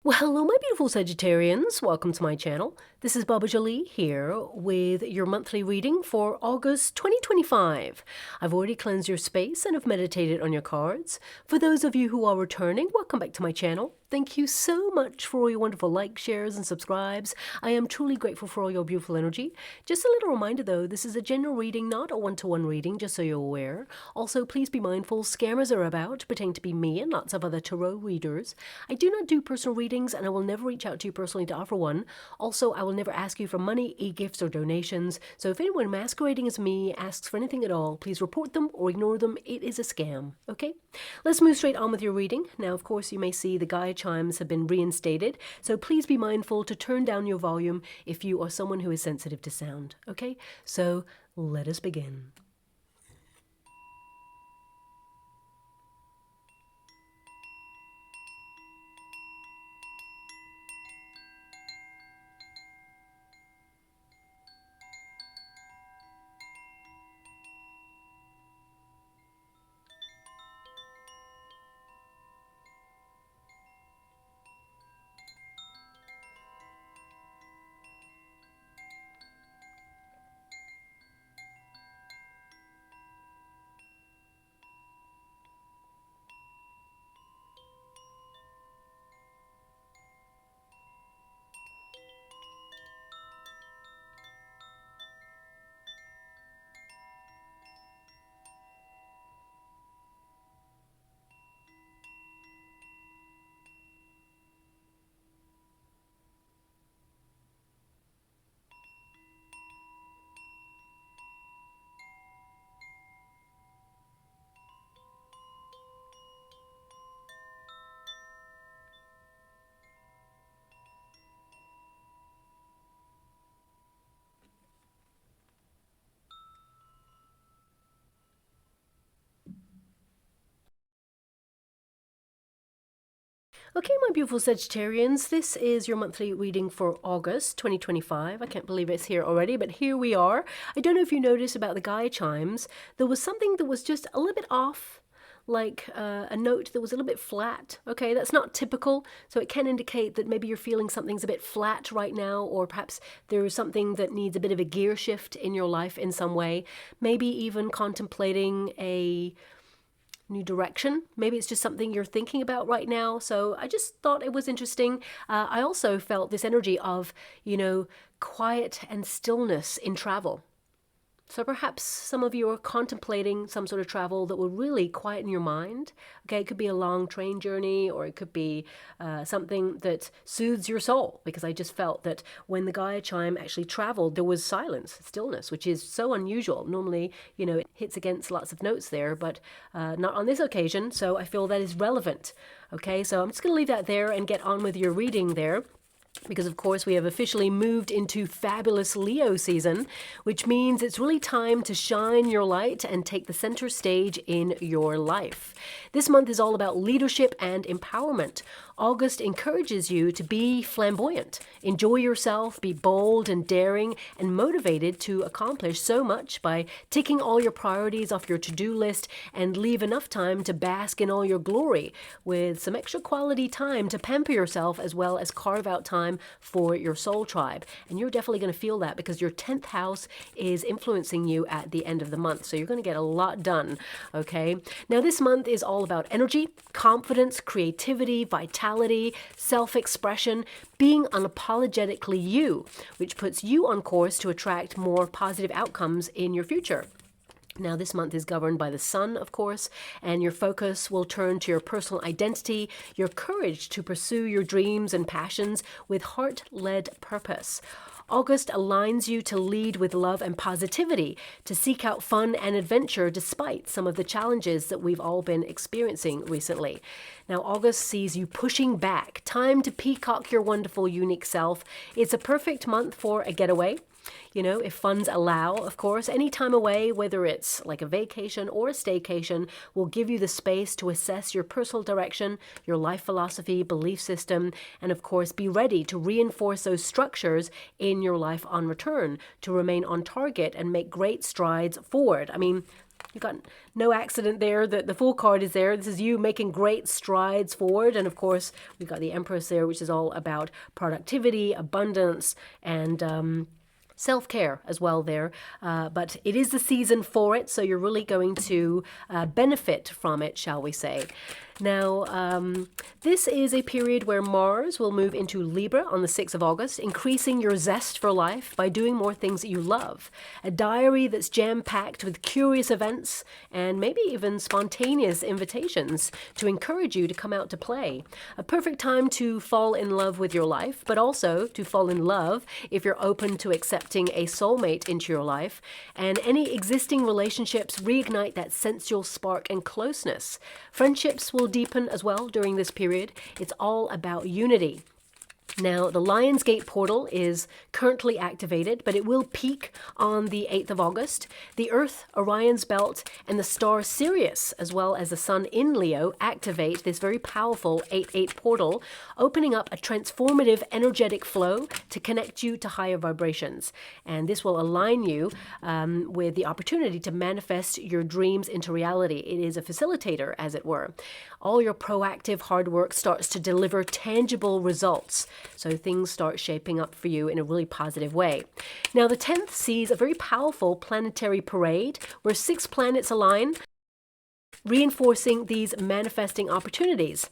Well, hello, my beautiful Sagittarians. Welcome to my channel. This is Baba Jolie here with your monthly reading for August 2025. I've already cleansed your space and have meditated on your cards. For those of you who are returning, welcome back to my channel. Thank you so much for all your wonderful likes, shares, and subscribes. I am truly grateful for all your beautiful energy. Just a little reminder though, this is a general reading, not a one-to-one reading, just so you're aware. Also, please be mindful, scammers are about, pretending to be me and lots of other tarot readers. I do not do personal readings, and I will never reach out to you personally to offer one. Also, I will never ask you for money, e-gifts, or donations. So if anyone masquerading as me asks for anything at all, please report them or ignore them. It is a scam, okay? Let's move straight on with your reading. Now, of course, you may see the guide chimes have been reinstated, so please be mindful to turn down your volume if you are someone who is sensitive to sound, okay? So let us begin. Okay, my beautiful Sagittarians, this is your monthly reading for August 2025. I can't believe it's here already, but here we are. I don't know if you noticed about the guide chimes. There was something that was just a little bit off, like a note that was a little bit flat. Okay, that's not typical, so it can indicate that maybe you're feeling something's a bit flat right now, or perhaps there is something that needs a bit of a gear shift in your life in some way. Maybe even contemplating a new direction. Maybe it's just something you're thinking about right now. So I just thought it was interesting. I also felt this energy of, quiet and stillness in travel. So perhaps some of you are contemplating some sort of travel that will really quieten your mind. Okay, it could be a long train journey, or it could be something that soothes your soul, because I just felt that when the Gaia chime actually traveled, there was silence, stillness, which is so unusual. Normally, it hits against lots of notes there, but not on this occasion, so I feel that is relevant. Okay, so I'm just going to leave that there and get on with your reading there. Because, of course, we have officially moved into fabulous Leo season, which means it's really time to shine your light and take the center stage in your life. This month is all about leadership and empowerment. August encourages you to be flamboyant, enjoy yourself, be bold and daring, and motivated to accomplish so much by ticking all your priorities off your to-do list and leave enough time to bask in all your glory, with some extra quality time to pamper yourself, as well as carve out time for your soul tribe. And you're definitely going to feel that, because your 10th house is influencing you at the end of the month. So you're going to get a lot done. Okay. Now this month is all about energy, confidence, creativity, vitality, self-expression, being unapologetically you, which puts you on course to attract more positive outcomes in your future. Now, this month is governed by the sun, of course, and your focus will turn to your personal identity, your courage to pursue your dreams and passions with heart-led purpose. August aligns you to lead with love and positivity, to seek out fun and adventure despite some of the challenges that we've all been experiencing recently. Now, August sees you pushing back. Time to peacock your wonderful, unique self. It's a perfect month for a getaway. If funds allow, of course, any time away, whether it's like a vacation or a staycation, will give you the space to assess your personal direction, your life philosophy, belief system, and of course, be ready to reinforce those structures in your life on return, to remain on target and make great strides forward. I mean, You've got no accident there. The Fool card is there. This is you making great strides forward. And of course, we've got the Empress there, which is all about productivity, abundance, and self-care as well there. But it is the season for it, so you're really going to benefit from it, shall we say. Now, this is a period where Mars will move into Libra on the 6th of August, increasing your zest for life by doing more things that you love. A diary that's jam-packed with curious events and maybe even spontaneous invitations to encourage you to come out to play. A perfect time to fall in love with your life, but also to fall in love if you're open to accepting a soulmate into your life. And any existing relationships reignite that sensual spark and closeness. Friendships will deepen as well during this period. It's all about unity. Now, the Lionsgate portal is currently activated, but it will peak on the 8th of August. The Earth, Orion's belt, and the star Sirius, as well as the Sun in Leo, activate this very powerful 8-8 portal, opening up a transformative energetic flow to connect you to higher vibrations. And this will align you with the opportunity to manifest your dreams into reality. It is a facilitator, as it were. All your proactive hard work starts to deliver tangible results. So things start shaping up for you in a really positive way. Now, the 10th sees a very powerful planetary parade where 6 planets align, reinforcing these manifesting opportunities.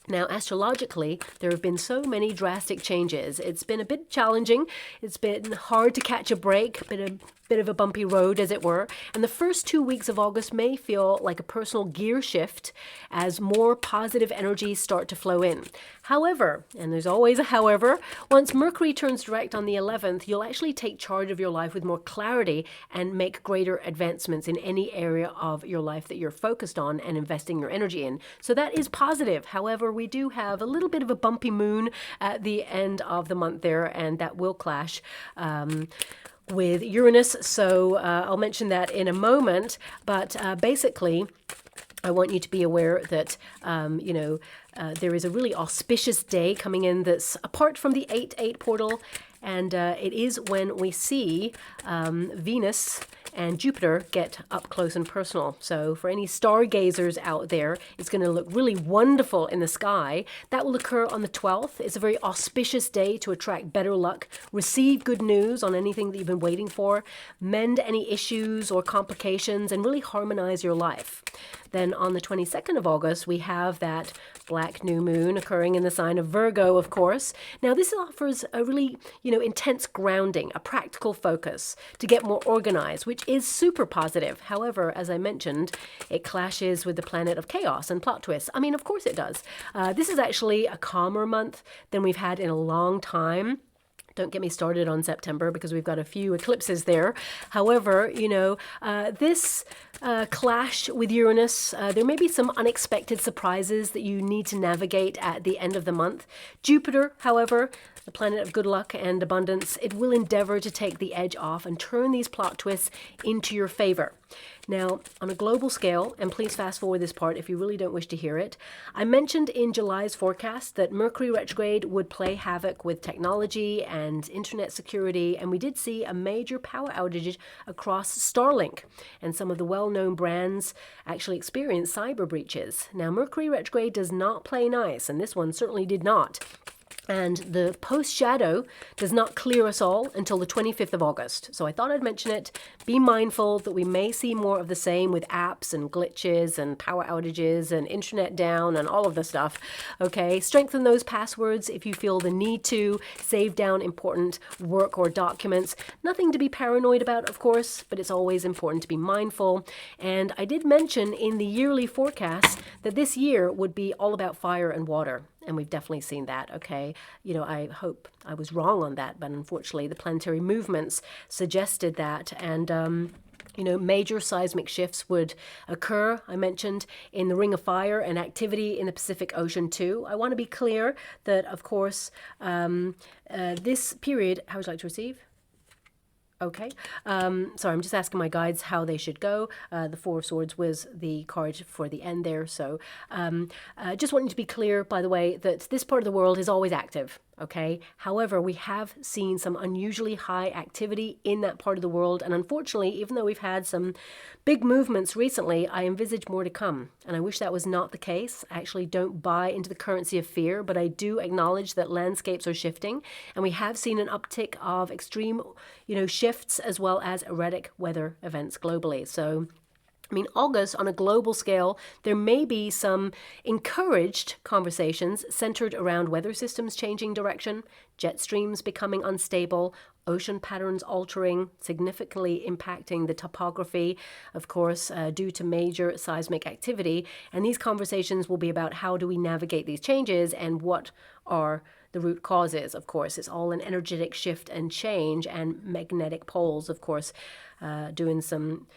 Now, astrologically, there have been so many drastic changes. It's been a bit challenging. It's been hard to catch a break, been a bit of a bumpy road, as it were. And the first 2 weeks of August may feel like a personal gear shift as more positive energies start to flow in. However, and there's always a however, once Mercury turns direct on the 11th, you'll actually take charge of your life with more clarity and make greater advancements in any area of your life that you're focused on and investing your energy in. So that is positive. However, we do have a little bit of a bumpy moon at the end of the month there, and that will clash with Uranus, so I'll mention that in a moment, but basically I want you to be aware that, there is a really auspicious day coming in that's apart from the 8-8 portal, and it is when we see Venus and Jupiter get up close and personal. So for any stargazers out there, it's going to look really wonderful in the sky. That will occur on the 12th. It's a very auspicious day to attract better luck, receive good news on anything that you've been waiting for, mend any issues or complications, and really harmonize your life. Then on the 22nd of August, we have that black new moon occurring in the sign of Virgo, of course. Now, this offers a really, intense grounding, a practical focus to get more organized, which is super positive. However, as I mentioned, it clashes with the planet of chaos and plot twists. I mean, of course it does. This is actually a calmer month than we've had in a long time. Don't get me started on September because we've got a few eclipses there. However, this clash with Uranus, there may be some unexpected surprises that you need to navigate at the end of the month. Jupiter, however, the planet of good luck and abundance, it will endeavor to take the edge off and turn these plot twists into your favor. Now, on a global scale, and please fast forward this part if you really don't wish to hear it, I mentioned in July's forecast that Mercury retrograde would play havoc with technology and internet security, and we did see a major power outage across Starlink, and some of the well-known brands actually experienced cyber breaches. Now, Mercury retrograde does not play nice, and this one certainly did not. And the post-shadow does not clear us all until the 25th of August. So I thought I'd mention it. Be mindful that we may see more of the same with apps and glitches and power outages and internet down and all of the stuff. Okay, strengthen those passwords if you feel the need to. Save down important work or documents. Nothing to be paranoid about, of course, but it's always important to be mindful. And I did mention in the yearly forecast that this year would be all about fire and water. And we've definitely seen that, okay? I hope I was wrong on that, but unfortunately the planetary movements suggested that. And, major seismic shifts would occur, I mentioned, in the Ring of Fire and activity in the Pacific Ocean too. I want to be clear that, of course, this period, how would you like to receive? Okay, sorry, I'm just asking my guides how they should go. The Four of Swords was the card for the end there. So just wanting to be clear, by the way, that this part of the world is always active. Okay. However, we have seen some unusually high activity in that part of the world. And unfortunately, even though we've had some big movements recently, I envisage more to come. And I wish that was not the case. I actually don't buy into the currency of fear, but I do acknowledge that landscapes are shifting. And we have seen an uptick of extreme, shifts as well as erratic weather events globally. So I mean, August, on a global scale, there may be some encouraged conversations centered around weather systems changing direction, jet streams becoming unstable, ocean patterns altering, significantly impacting the topography, of course, due to major seismic activity. And these conversations will be about how do we navigate these changes and what are the root causes. Of course, it's all an energetic shift and change, and magnetic poles, of course, doing some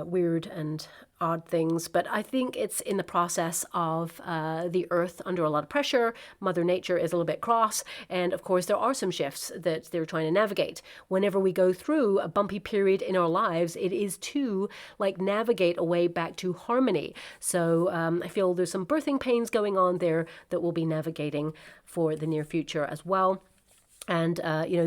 weird and odd things, but I think it's in the process of the earth under a lot of pressure. Mother Nature is a little bit cross, and of course there are some shifts that they're trying to navigate. Whenever we go through a bumpy period in our lives, it is to navigate a way back to harmony. So I feel there's some birthing pains going on there that we'll be navigating for the near future as well. And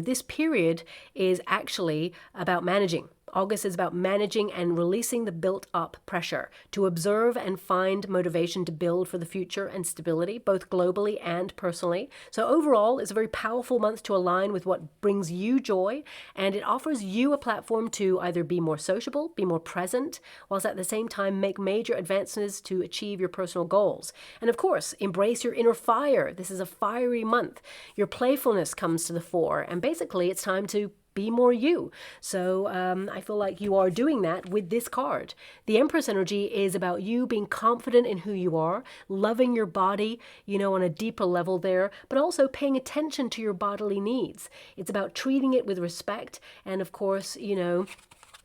this period is actually about managing. August is about managing and releasing the built-up pressure to observe and find motivation to build for the future and stability, both globally and personally. So overall, it's a very powerful month to align with what brings you joy, and it offers you a platform to either be more sociable, be more present, whilst at the same time make major advances to achieve your personal goals. And of course, embrace your inner fire. This is a fiery month. Your playfulness comes to the fore, and basically it's time to be more you. So I feel like you are doing that with this card. The Empress energy is about you being confident in who you are, loving your body, on a deeper level there, but also paying attention to your bodily needs. It's about treating it with respect and, of course,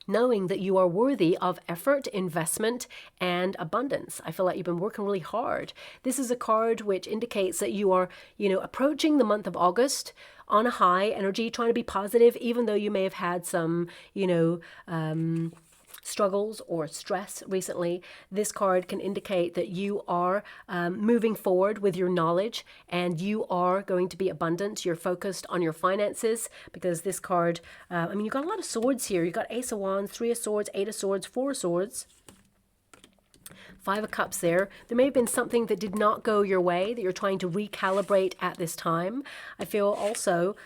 knowing that you are worthy of effort, investment, and abundance. I feel like you've been working really hard. This is a card which indicates that you are, approaching the month of August on a high energy, trying to be positive, even though you may have had some, struggles or stress recently. This card can indicate that you are moving forward with your knowledge, and you are going to be abundant. You're focused on your finances, because this card, you've got a lot of swords here. You've got Ace of Wands, Three of Swords, Eight of Swords, Four of Swords, Five of Cups there. There may have been something that did not go your way that you're trying to recalibrate at this time. I feel also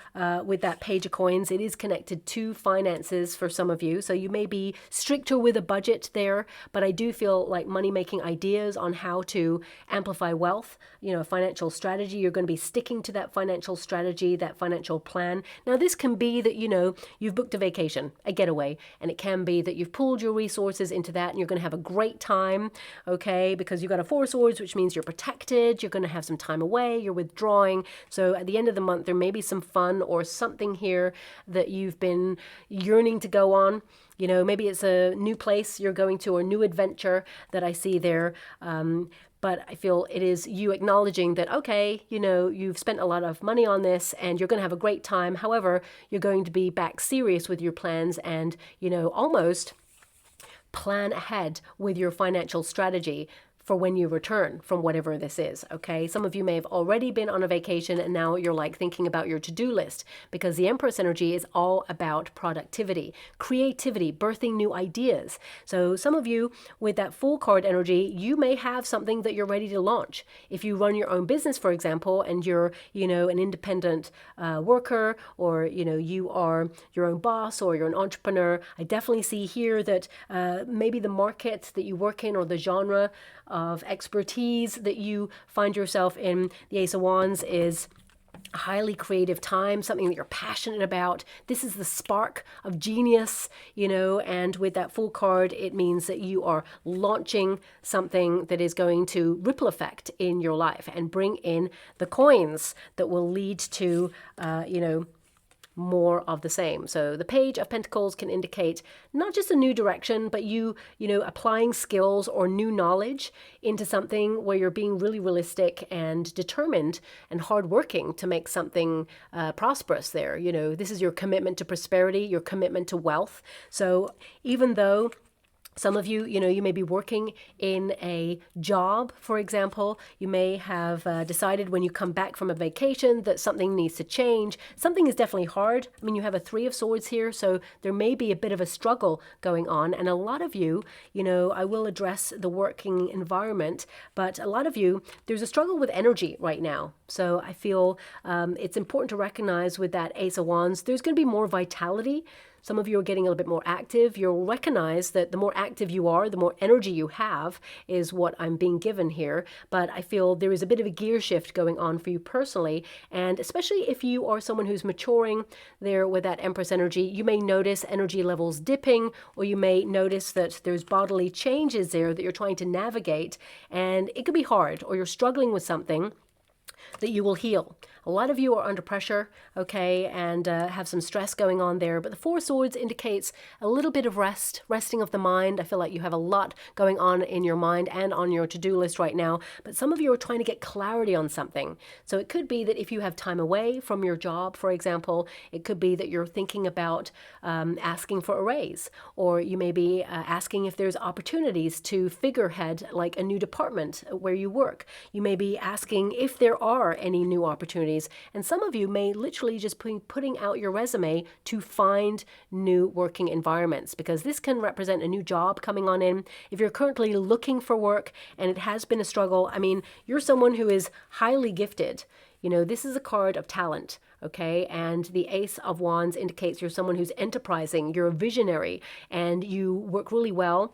with that Page of Coins, it is connected to finances for some of you. So you may be stricter with a budget there, but I do feel like money-making ideas on how to amplify wealth, a financial strategy, you're going to be sticking to that financial strategy, that financial plan. Now, this can be that, you've booked a vacation, a getaway, and it can be that you've pulled your resources into that and you're going to have a great time. Okay, because you've got a Four of Swords, which means you're protected, you're going to have some time away, you're withdrawing. So at the end of the month, there may be some fun or something here that you've been yearning to go on. Maybe it's a new place you're going to or a new adventure that I see there. But I feel it is you acknowledging that, okay, you've spent a lot of money on this and you're going to have a great time. However, you're going to be back serious with your plans and, almost plan ahead with your financial strategy for when you return from whatever this is, okay? Some of you may have already been on a vacation and now you're thinking about your to-do list, because the Empress energy is all about productivity, creativity, birthing new ideas. So some of you with that Fool card energy, you may have something that you're ready to launch. If you run your own business, for example, and you're, an independent worker, or, you are your own boss or you're an entrepreneur, I definitely see here that maybe the market that you work in or the genre of expertise that you find yourself in, the Ace of Wands, is a highly creative time, something that you're passionate about. This is the spark of genius, and with that Fool card, it means that you are launching something that is going to ripple effect in your life and bring in the coins that will lead to, more of the same. So the Page of Pentacles can indicate not just a new direction, but you applying skills or new knowledge into something where you're being really realistic and determined and hardworking to make something prosperous there. This is your commitment to prosperity, your commitment to wealth. So even though Some of you, you may be working in a job, for example. You may have decided when you come back from a vacation that something needs to change. Something is definitely hard. I mean, you have a Three of Swords here, so there may be a bit of a struggle going on. And a lot of you, I will address the working environment, but a lot of you, there's a struggle with energy right now. So I feel it's important to recognize with that Ace of Wands, there's going to be more vitality. Some of you are getting a little bit more active. You'll recognize that the more active you are, the more energy you have is what I'm being given here. But I feel there is a bit of a gear shift going on for you personally. And especially if you are someone who's maturing there with that Empress energy, you may notice energy levels dipping, or you may notice that there's bodily changes there that you're trying to navigate. And it could be hard, or you're struggling with something that you will heal. A lot of you are under pressure, okay, and have some stress going on there. But the Four of Swords indicates a little bit of resting of the mind. I feel like you have a lot going on in your mind and on your to-do list right now. But some of you are trying to get clarity on something. So it could be that if you have time away from your job, for example, it could be that you're thinking about asking for a raise. Or you may be asking if there's opportunities to figurehead like a new department where you work. You may be asking if there are any new opportunities. And some of you may literally just be putting out your resume to find new working environments, because this can represent a new job coming on in. If you're currently looking for work and it has been a struggle, I mean, you're someone who is highly gifted. This is a card of talent, okay? And the Ace of Wands indicates you're someone who's enterprising, you're a visionary, and you work really well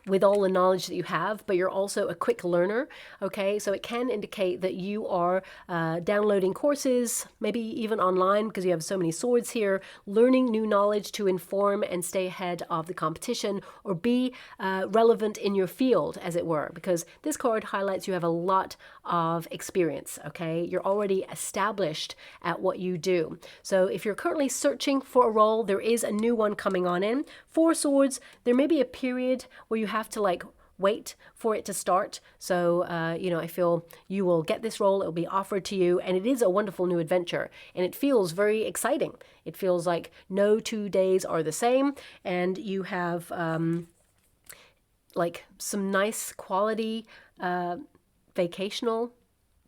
with all the knowledge that you have, but you're also a quick learner, okay? So it can indicate that you are downloading courses, maybe even online, because you have so many swords here, learning new knowledge to inform and stay ahead of the competition, or be relevant in your field, as it were, because this card highlights you have a lot of experience, okay? You're already established at what you do. So if you're currently searching for a role, there is a new one coming on in. Four Swords, there may be a period where you have to wait for it to start. So, I feel you will get this role, it'll be offered to you, and it is a wonderful new adventure, and it feels very exciting. It feels like no 2 days are the same, and you have some nice quality vacational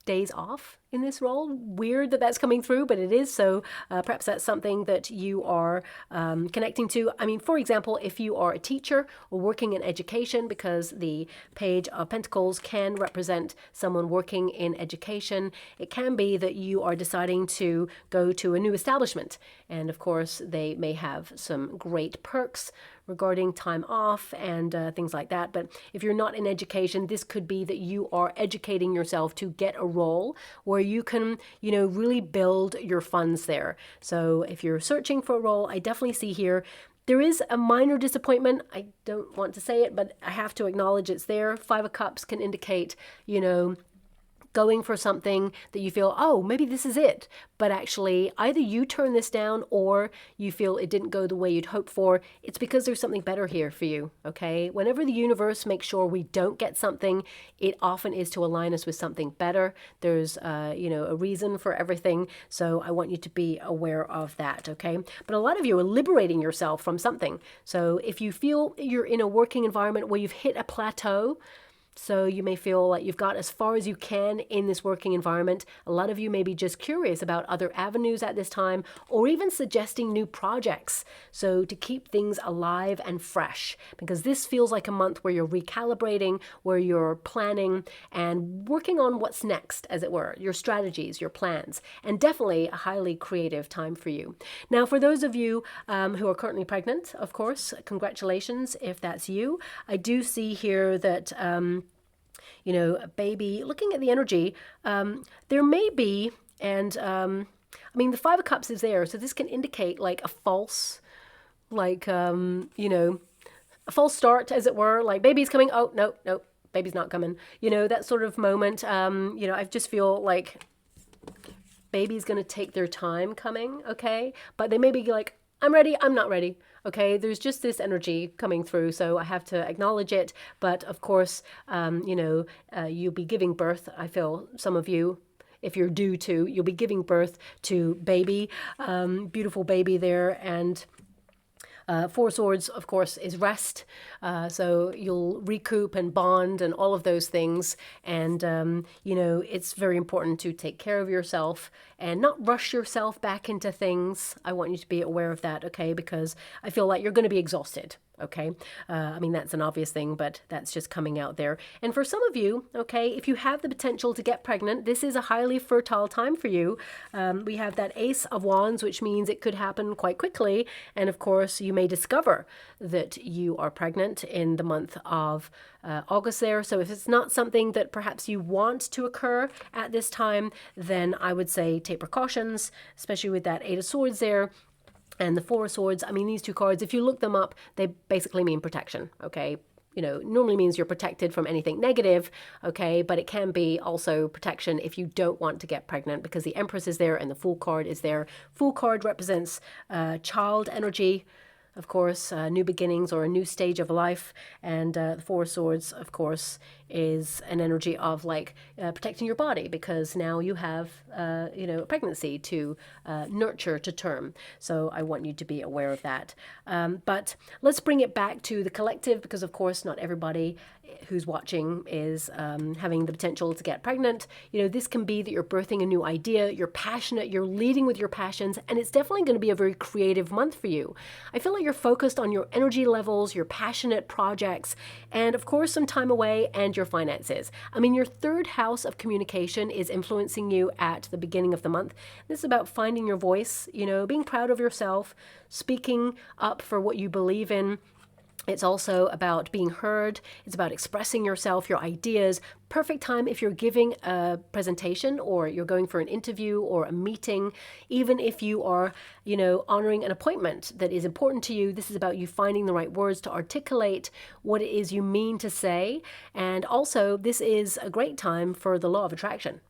days off in this role. Weird that that's coming through, but it is. So perhaps that's something that you are connecting to. I mean, for example, if you are a teacher or working in education, because the Page of Pentacles can represent someone working in education, it can be that you are deciding to go to a new establishment. And of course, they may have some great perks regarding time off and things like that. But if you're not in education, this could be that you are educating yourself to get a role where you can, really build your funds there. So if you're searching for a role, I definitely see here there is a minor disappointment. I don't want to say it, but I have to acknowledge it's there. Five of Cups can indicate, going for something that you feel, oh, maybe this is it. But actually, either you turn this down or you feel it didn't go the way you'd hoped for. It's because there's something better here for you, okay? Whenever the universe makes sure we don't get something, it often is to align us with something better. There's, a reason for everything. So I want you to be aware of that, okay? But a lot of you are liberating yourself from something. So if you feel you're in a working environment where you've hit a plateau, so you may feel like you've got as far as you can in this working environment. A lot of you may be just curious about other avenues at this time, or even suggesting new projects. So to keep things alive and fresh, because this feels like a month where you're recalibrating, where you're planning and working on what's next, as it were, your strategies, your plans, and definitely a highly creative time for you. Now, for those of you who are currently pregnant, of course, congratulations if that's you. I do see here that a baby, looking at the energy, there may be, and the Five of Cups is there, so this can indicate like a false, a false start, as it were, like baby's coming, oh, no, baby's not coming, that sort of moment. I just feel like baby's going to take their time coming, okay? But they may be like, I'm ready, I'm not ready. Okay, there's just this energy coming through, so I have to acknowledge it. But of course, you'll be giving birth. I feel some of you, if you're due to, you'll be giving birth to baby, beautiful baby there. And Four of Swords, of course, is rest. So you'll recoup and bond and all of those things. And, you know, it's very important to take care of yourself and not rush yourself back into things. I want you to be aware of that, okay? Because I feel like you're going to be exhausted. Okay. I mean, that's an obvious thing, but that's just coming out there. And for some of you, okay, if you have the potential to get pregnant, this is a highly fertile time for you. We have that Ace of Wands, which means it could happen quite quickly. And of course, you may discover that you are pregnant in the month of August there. So if it's not something that perhaps you want to occur at this time, then I would say take precautions, especially with that Eight of Swords there. And the Four of Swords, I mean, these two cards, if you look them up, they basically mean protection, okay? You know, normally means you're protected from anything negative, okay? But it can be also protection if you don't want to get pregnant, because the Empress is there and the Fool card is there. Fool card represents child energy, of course, new beginnings or a new stage of life. And the Four of Swords, of course, is an energy of like protecting your body, because now you have, you know, a pregnancy to nurture to term. So I want you to be aware of that. But let's bring it back to the collective, because of course not everybody who's watching is having the potential to get pregnant. You know, this can be that you're birthing a new idea, you're passionate, you're leading with your passions, and it's definitely going to be a very creative month for you. I feel like you're focused on your energy levels, your passionate projects, and of course some time away, and your finances. I mean, your third house of communication is influencing you at the beginning of the month. This is about finding your voice, you know, being proud of yourself, speaking up for what you believe in. It's also about being heard. It's about expressing yourself, your ideas. Perfect time if you're giving a presentation or you're going for an interview or a meeting. Even if you are, you know, honoring an appointment that is important to you, this is about you finding the right words to articulate what it is you mean to say. And also, this is a great time for the law of attraction.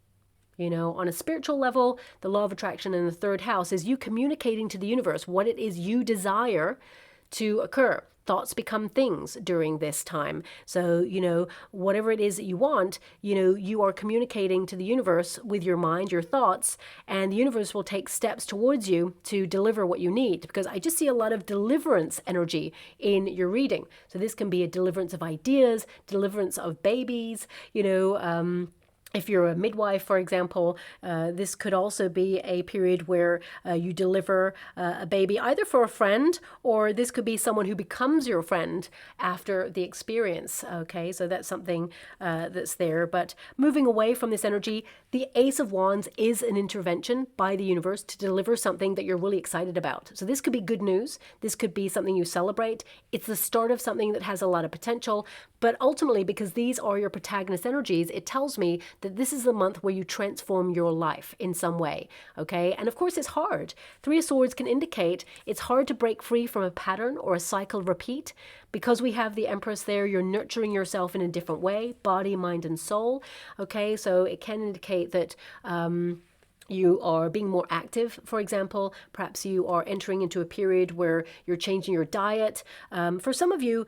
You know, on a spiritual level, the law of attraction in the third house is you communicating to the universe what it is you desire to occur. Thoughts become things during this time. So, you know, whatever it is that you want, you know, you are communicating to the universe with your mind, your thoughts, and the universe will take steps towards you to deliver what you need. Because I just see a lot of deliverance energy in your reading. So this can be a deliverance of ideas, deliverance of babies, you know, if you're a midwife, for example, this could also be a period where you deliver a baby either for a friend, or this could be someone who becomes your friend after the experience. Okay, so that's something that's there. But moving away from this energy, the Ace of Wands is an intervention by the universe to deliver something that you're really excited about. So this could be good news. This could be something you celebrate. It's the start of something that has a lot of potential. But ultimately, because these are your protagonist energies, it tells me that this is the month where you transform your life in some way, okay? And of course, it's hard. Three of Swords can indicate it's hard to break free from a pattern or a cycle repeat. Because we have the Empress there, you're nurturing yourself in a different way, body, mind, and soul, okay? So it can indicate that you are being more active, for example. Perhaps you are entering into a period where you're changing your diet. For some of you,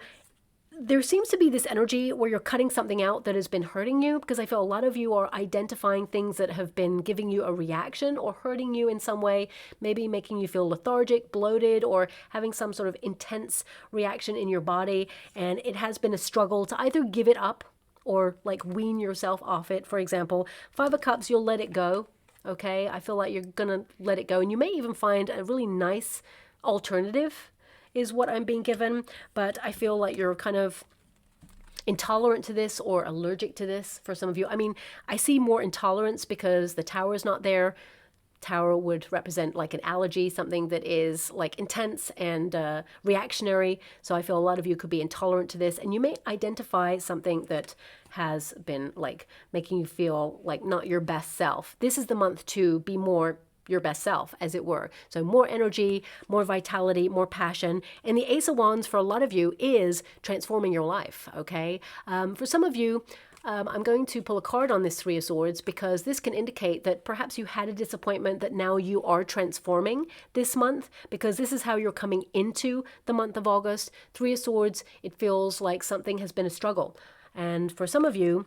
there seems to be this energy where you're cutting something out that has been hurting you, because I feel a lot of you are identifying things that have been giving you a reaction or hurting you in some way, maybe making you feel lethargic, bloated, or having some sort of intense reaction in your body. And it has been a struggle to either give it up or like wean yourself off it. For example, Five of Cups, you'll let it go. Okay, I feel like you're gonna let it go, and you may even find a really nice alternative is what I'm being given, but I feel like you're kind of intolerant to this or allergic to this for some of you. I mean, I see more intolerance because the Tower is not there. Tower would represent like an allergy, something that is like intense and reactionary. So I feel a lot of you could be intolerant to this, and you may identify something that has been like making you feel like not your best self. This is the month to be more your best self, as it were. So more energy, more vitality, more passion. And the Ace of Wands for a lot of you is transforming your life, okay? For some of you, I'm going to pull a card on this Three of Swords, because this can indicate that perhaps you had a disappointment that now you are transforming this month, because this is how you're coming into the month of August. Three of Swords, it feels like something has been a struggle. And for some of you,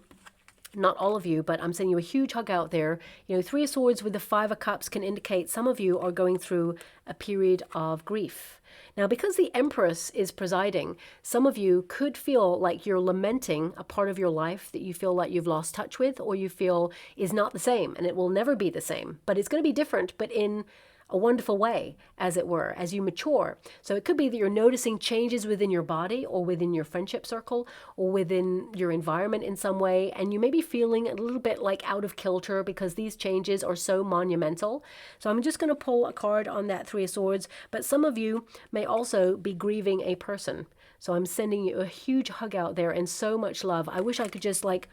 not all of you, but I'm sending you a huge hug out there. You know, Three of Swords with the Five of Cups can indicate some of you are going through a period of grief. Now, because the Empress is presiding, some of you could feel like you're lamenting a part of your life that you feel like you've lost touch with, or you feel is not the same, and it will never be the same. But it's going to be different, but in a wonderful way, as it were, as you mature. So it could be that you're noticing changes within your body or within your friendship circle or within your environment in some way, and you may be feeling a little bit like out of kilter because these changes are so monumental. So I'm just going to pull a card on that Three of Swords, but some of you may also be grieving a person. So I'm sending you a huge hug out there and so much love. I wish I could just like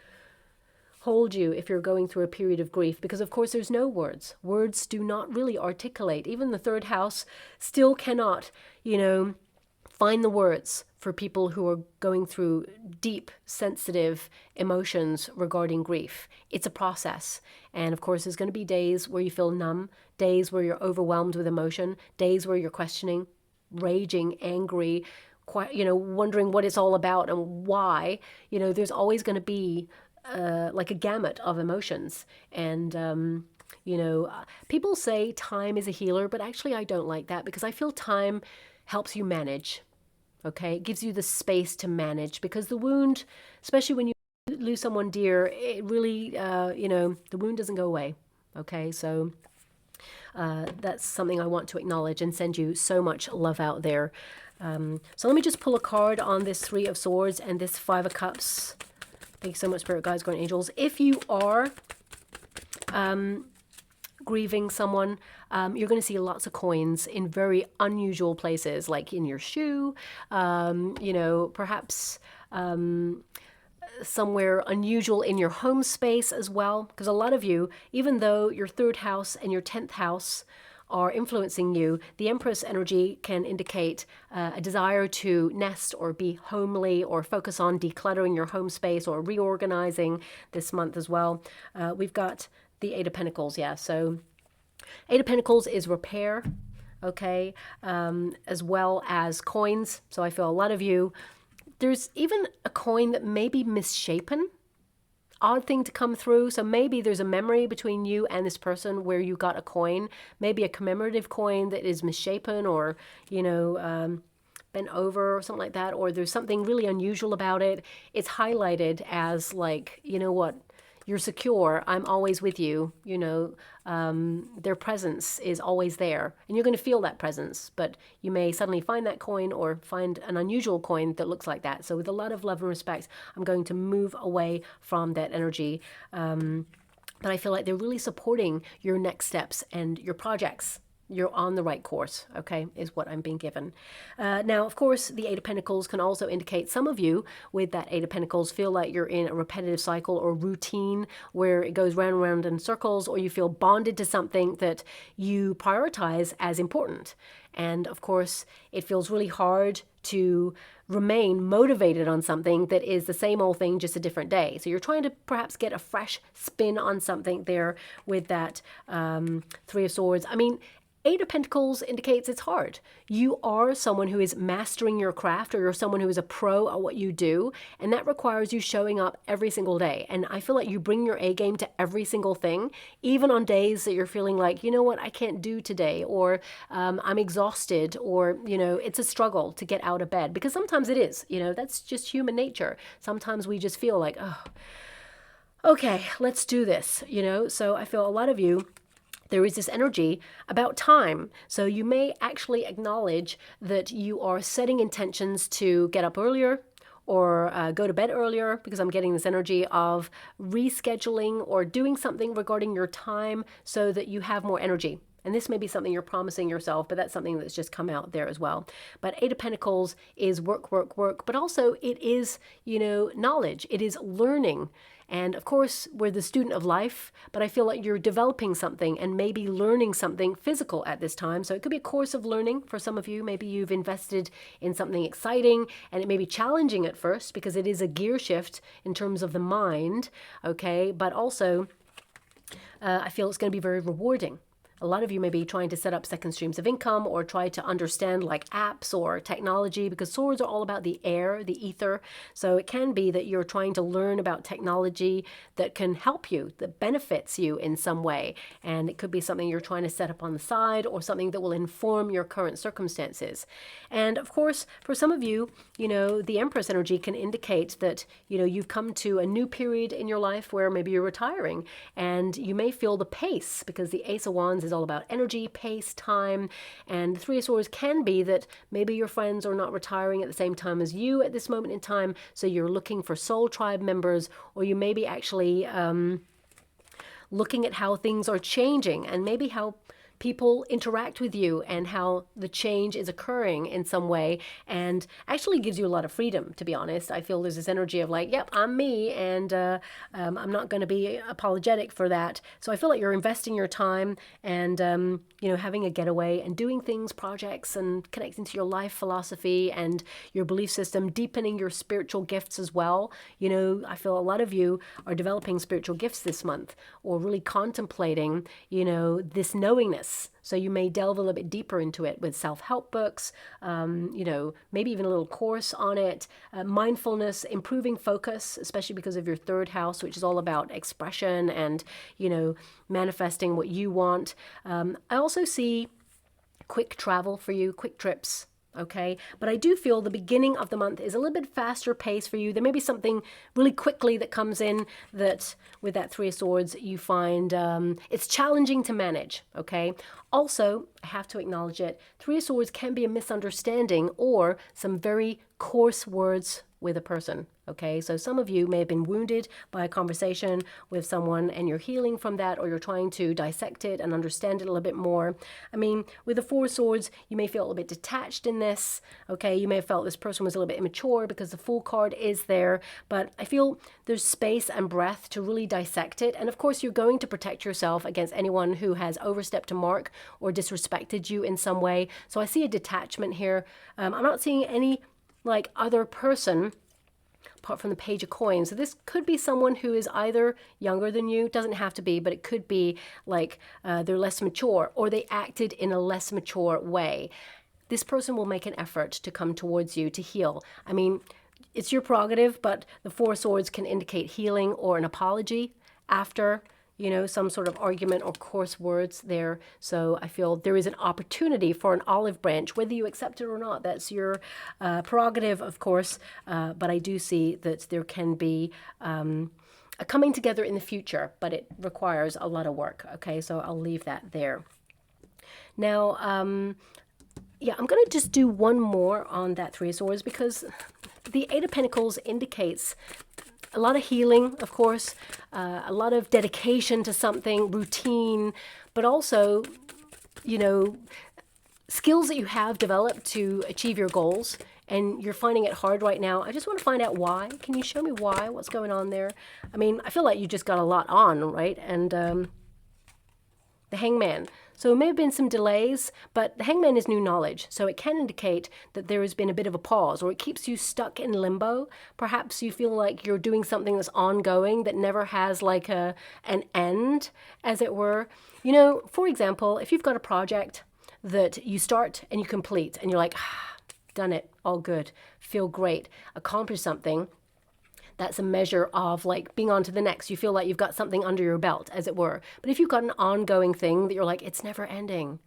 hold you if you're going through a period of grief, because of course there's no words. Words do not really articulate. Even the third house still cannot, find the words for people who are going through deep, sensitive emotions regarding grief. It's a process. And of course, there's going to be days where you feel numb, days where you're overwhelmed with emotion, days where you're questioning, raging, angry, wondering what it's all about and why. There's always going to be like a gamut of emotions. And, people say time is a healer, but actually I don't like that, because I feel time helps you manage. Okay, it gives you the space to manage, because the wound, especially when you lose someone dear, it really, the wound doesn't go away. Okay, so that's something I want to acknowledge and send you so much love out there. So let me just pull a card on this Three of Swords and this Five of Cups. Thank you so much, Spirit Guides, Guardian Angels. If you are grieving someone, you're going to see lots of coins in very unusual places, like in your shoe, perhaps somewhere unusual in your home space as well. Because a lot of you, even though your third house and your 10th house are influencing you, the Empress energy can indicate a desire to nest or be homely or focus on decluttering your home space or reorganizing this month as well. We've got the Eight of Pentacles, yeah. So Eight of Pentacles is repair, okay, as well as coins. So I feel a lot of you, there's even a coin that may be misshapen. Odd thing to come through. So maybe there's a memory between you and this person where you got a coin, maybe a commemorative coin that is misshapen or, bent over or something like that, or there's something really unusual about it. It's highlighted as like, you know what, you're secure, I'm always with you, their presence is always there, and you're going to feel that presence, but you may suddenly find that coin or find an unusual coin that looks like that. So with a lot of love and respect, I'm going to move away from that energy. But I feel like they're really supporting your next steps and your projects. You're on the right course, okay, is what I'm being given. Now, of course, the Eight of Pentacles can also indicate some of you with that Eight of Pentacles feel like you're in a repetitive cycle or routine where it goes round and round in circles, or you feel bonded to something that you prioritize as important. And of course, it feels really hard to remain motivated on something that is the same old thing, just a different day. So you're trying to perhaps get a fresh spin on something there with that Three of Swords. I mean, Eight of Pentacles indicates it's hard. You are someone who is mastering your craft, or you're someone who is a pro at what you do, and that requires you showing up every single day. And I feel like you bring your A game to every single thing, even on days that you're feeling like, you know what, I can't do today, or I'm exhausted, or, it's a struggle to get out of bed, because sometimes it is, that's just human nature. Sometimes we just feel like, oh, okay, let's do this, So I feel a lot of you, there is this energy about time. So you may actually acknowledge that you are setting intentions to get up earlier or go to bed earlier, because I'm getting this energy of rescheduling or doing something regarding your time so that you have more energy. And this may be something you're promising yourself, but that's something that's just come out there as well. But Eight of Pentacles is work, work, work, but also it is, knowledge. It is learning. And of course, we're the student of life, but I feel like you're developing something and maybe learning something physical at this time. So it could be a course of learning for some of you. Maybe you've invested in something exciting, and it may be challenging at first because it is a gear shift in terms of the mind, okay? But also, I feel it's going to be very rewarding. A lot of you may be trying to set up second streams of income or try to understand like apps or technology, because swords are all about the air, the ether. So it can be that you're trying to learn about technology that can help you, that benefits you in some way. And it could be something you're trying to set up on the side or something that will inform your current circumstances. And of course, for some of you, the Empress energy can indicate that, you've come to a new period in your life where maybe you're retiring, and you may feel the pace, because the Ace of Wands is all about energy, pace, time. And the Three of Swords can be that maybe your friends are not retiring at the same time as you at this moment in time, so you're looking for soul tribe members, or you may be actually looking at how things are changing and maybe how people interact with you and how the change is occurring in some way, and actually gives you a lot of freedom, to be honest. I feel there's this energy of like, yep, I'm me, and I'm not going to be apologetic for that. So I feel like you're investing your time and, having a getaway and doing things, projects, and connecting to your life philosophy and your belief system, deepening your spiritual gifts as well. I feel a lot of you are developing spiritual gifts this month, or really contemplating, this knowingness. So you may delve a little bit deeper into it with self-help books, maybe even a little course on it, mindfulness, improving focus, especially because of your third house, which is all about expression and, manifesting what you want. I also see quick travel for you, quick trips. Okay, but I do feel the beginning of the month is a little bit faster pace for you. There may be something really quickly that comes in that with that Three of Swords you find it's challenging to manage. Okay, also I have to acknowledge it, Three of Swords can be a misunderstanding or some very coarse words with a person. Okay, so some of you may have been wounded by a conversation with someone and you're healing from that, or you're trying to dissect it and understand it a little bit more. I mean, with the Four of Swords, you may feel a little bit detached in this. Okay, you may have felt this person was a little bit immature because the Fool card is there, but I feel there's space and breadth to really dissect it. And of course, you're going to protect yourself against anyone who has overstepped a mark or disrespected you in some way. So I see a detachment here. I'm not seeing any like other person apart from the Page of Coins. So this could be someone who is either younger than you, doesn't have to be, but it could be like they're less mature, or they acted in a less mature way. This person will make an effort to come towards you to heal. I mean, it's your prerogative, but the Four of Swords can indicate healing or an apology after some sort of argument or coarse words there. So I feel there is an opportunity for an olive branch, whether you accept it or not. That's your prerogative, of course. But I do see that there can be a coming together in the future, but it requires a lot of work. Okay, so I'll leave that there. Now, yeah, I'm going to just do one more on that Three of Swords, because the Eight of Pentacles indicates a lot of healing, of course, a lot of dedication to something, routine, but also, skills that you have developed to achieve your goals, and you're finding it hard right now. I just want to find out why. Can you show me why? What's going on there? I mean, I feel like you just got a lot on, right? And the Hangman. So it may have been some delays, but the Hangman is new knowledge. So it can indicate that there has been a bit of a pause, or it keeps you stuck in limbo. Perhaps you feel like you're doing something that's ongoing that never has like an end, as it were. For example, if you've got a project that you start and you complete and you're like, done it, all good, feel great, accomplish something, that's a measure of like being on to the next. You feel like you've got something under your belt, as it were. But if you've got an ongoing thing that you're like, it's never ending,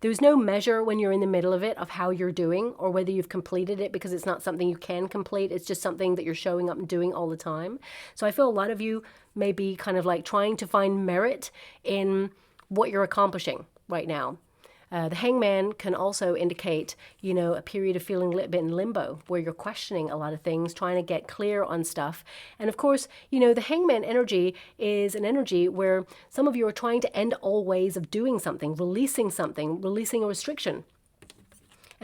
there's no measure when you're in the middle of it of how you're doing or whether you've completed it, because it's not something you can complete. It's just something that you're showing up and doing all the time. So I feel a lot of you may be kind of like trying to find merit in what you're accomplishing right now. The Hangman can also indicate, a period of feeling a little bit in limbo, where you're questioning a lot of things, trying to get clear on stuff. And of course, the Hangman energy is an energy where some of you are trying to end all ways of doing something, releasing a restriction.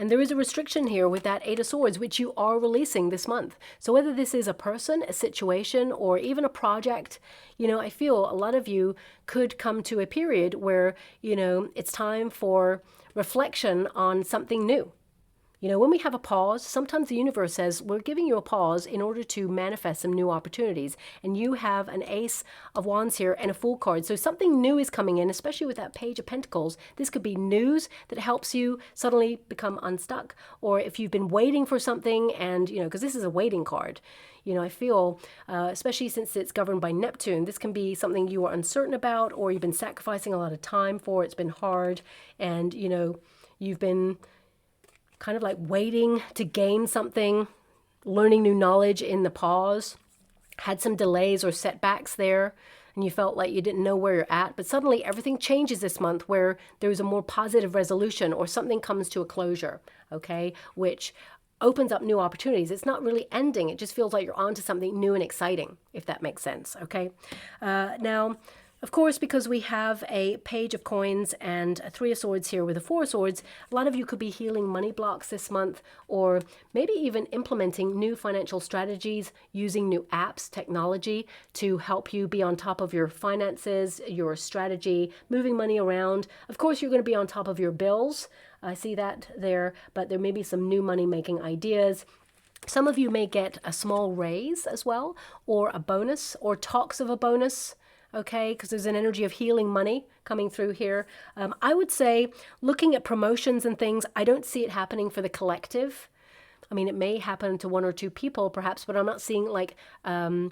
And there is a restriction here with that Eight of Swords, which you are releasing this month. So whether this is a person, a situation, or even a project, I feel a lot of you could come to a period where, it's time for reflection on something new. You know, when we have a pause, sometimes the universe says, we're giving you a pause in order to manifest some new opportunities. And you have an Ace of Wands here and a Fool card. So something new is coming in, especially with that Page of Pentacles. This could be news that helps you suddenly become unstuck. Or if you've been waiting for something and, you know, because this is a waiting card. You know, I feel, especially since it's governed by Neptune, this can be something you are uncertain about, or you've been sacrificing a lot of time for. It's been hard. And, you know, you've been kind of like waiting to gain something, learning new knowledge in the pause, had some delays or setbacks there, and you felt like you didn't know where you're at. But suddenly everything changes this month where there's a more positive resolution or something comes to a closure, okay, which opens up new opportunities. It's not really ending. It just feels like you're onto something new and exciting, if that makes sense, okay? Now, of course, because we have a Page of Coins and a Three of Swords here with a Four of Swords, a lot of you could be healing money blocks this month, or maybe even implementing new financial strategies, using new apps, technology to help you be on top of your finances, your strategy, moving money around. Of course, you're going to be on top of your bills. I see that there, but there may be some new money-making ideas. Some of you may get a small raise as well, or a bonus, or talks of a bonus. Okay, because there's an energy of healing money coming through here. I would say, looking at promotions and things, I don't see it happening for the collective. I mean, it may happen to one or two people perhaps, but I'm not seeing like a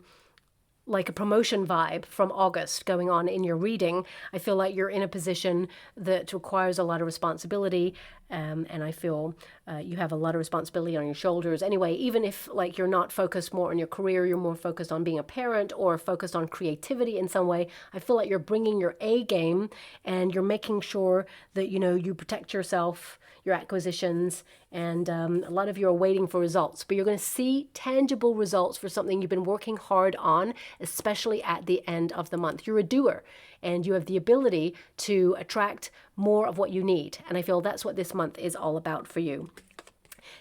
promotion vibe from August going on in your reading. I feel like you're in a position that requires a lot of responsibility, and I feel you have a lot of responsibility on your shoulders. Anyway, even if like you're not focused more on your career, you're more focused on being a parent or focused on creativity in some way, I feel like you're bringing your A game and you're making sure that, you know, you protect yourself, your acquisitions, and a lot of you are waiting for results, but you're going to see tangible results for something you've been working hard on, especially at the end of the month. You're a doer, and you have the ability to attract more of what you need, and I feel that's what this month is all about for you.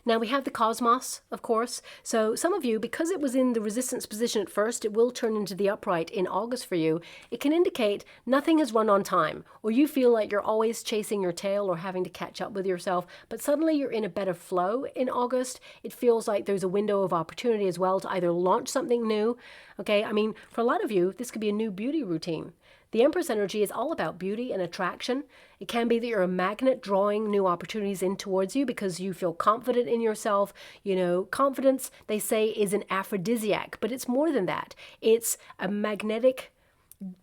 Now we have the cosmos, of course. So some of you, because it was in the resistance position at first, it will turn into the upright in August for you. It can indicate nothing has run on time, or you feel like you're always chasing your tail or having to catch up with yourself, but suddenly you're in a better flow in August. It feels like there's a window of opportunity as well to either launch something new. Okay, I mean, for a lot of you, this could be a new beauty routine. The Empress energy is all about beauty and attraction. It can be that you're a magnet drawing new opportunities in towards you because you feel confident in yourself. You know, confidence, they say, is an aphrodisiac, but it's more than that. It's a magnetic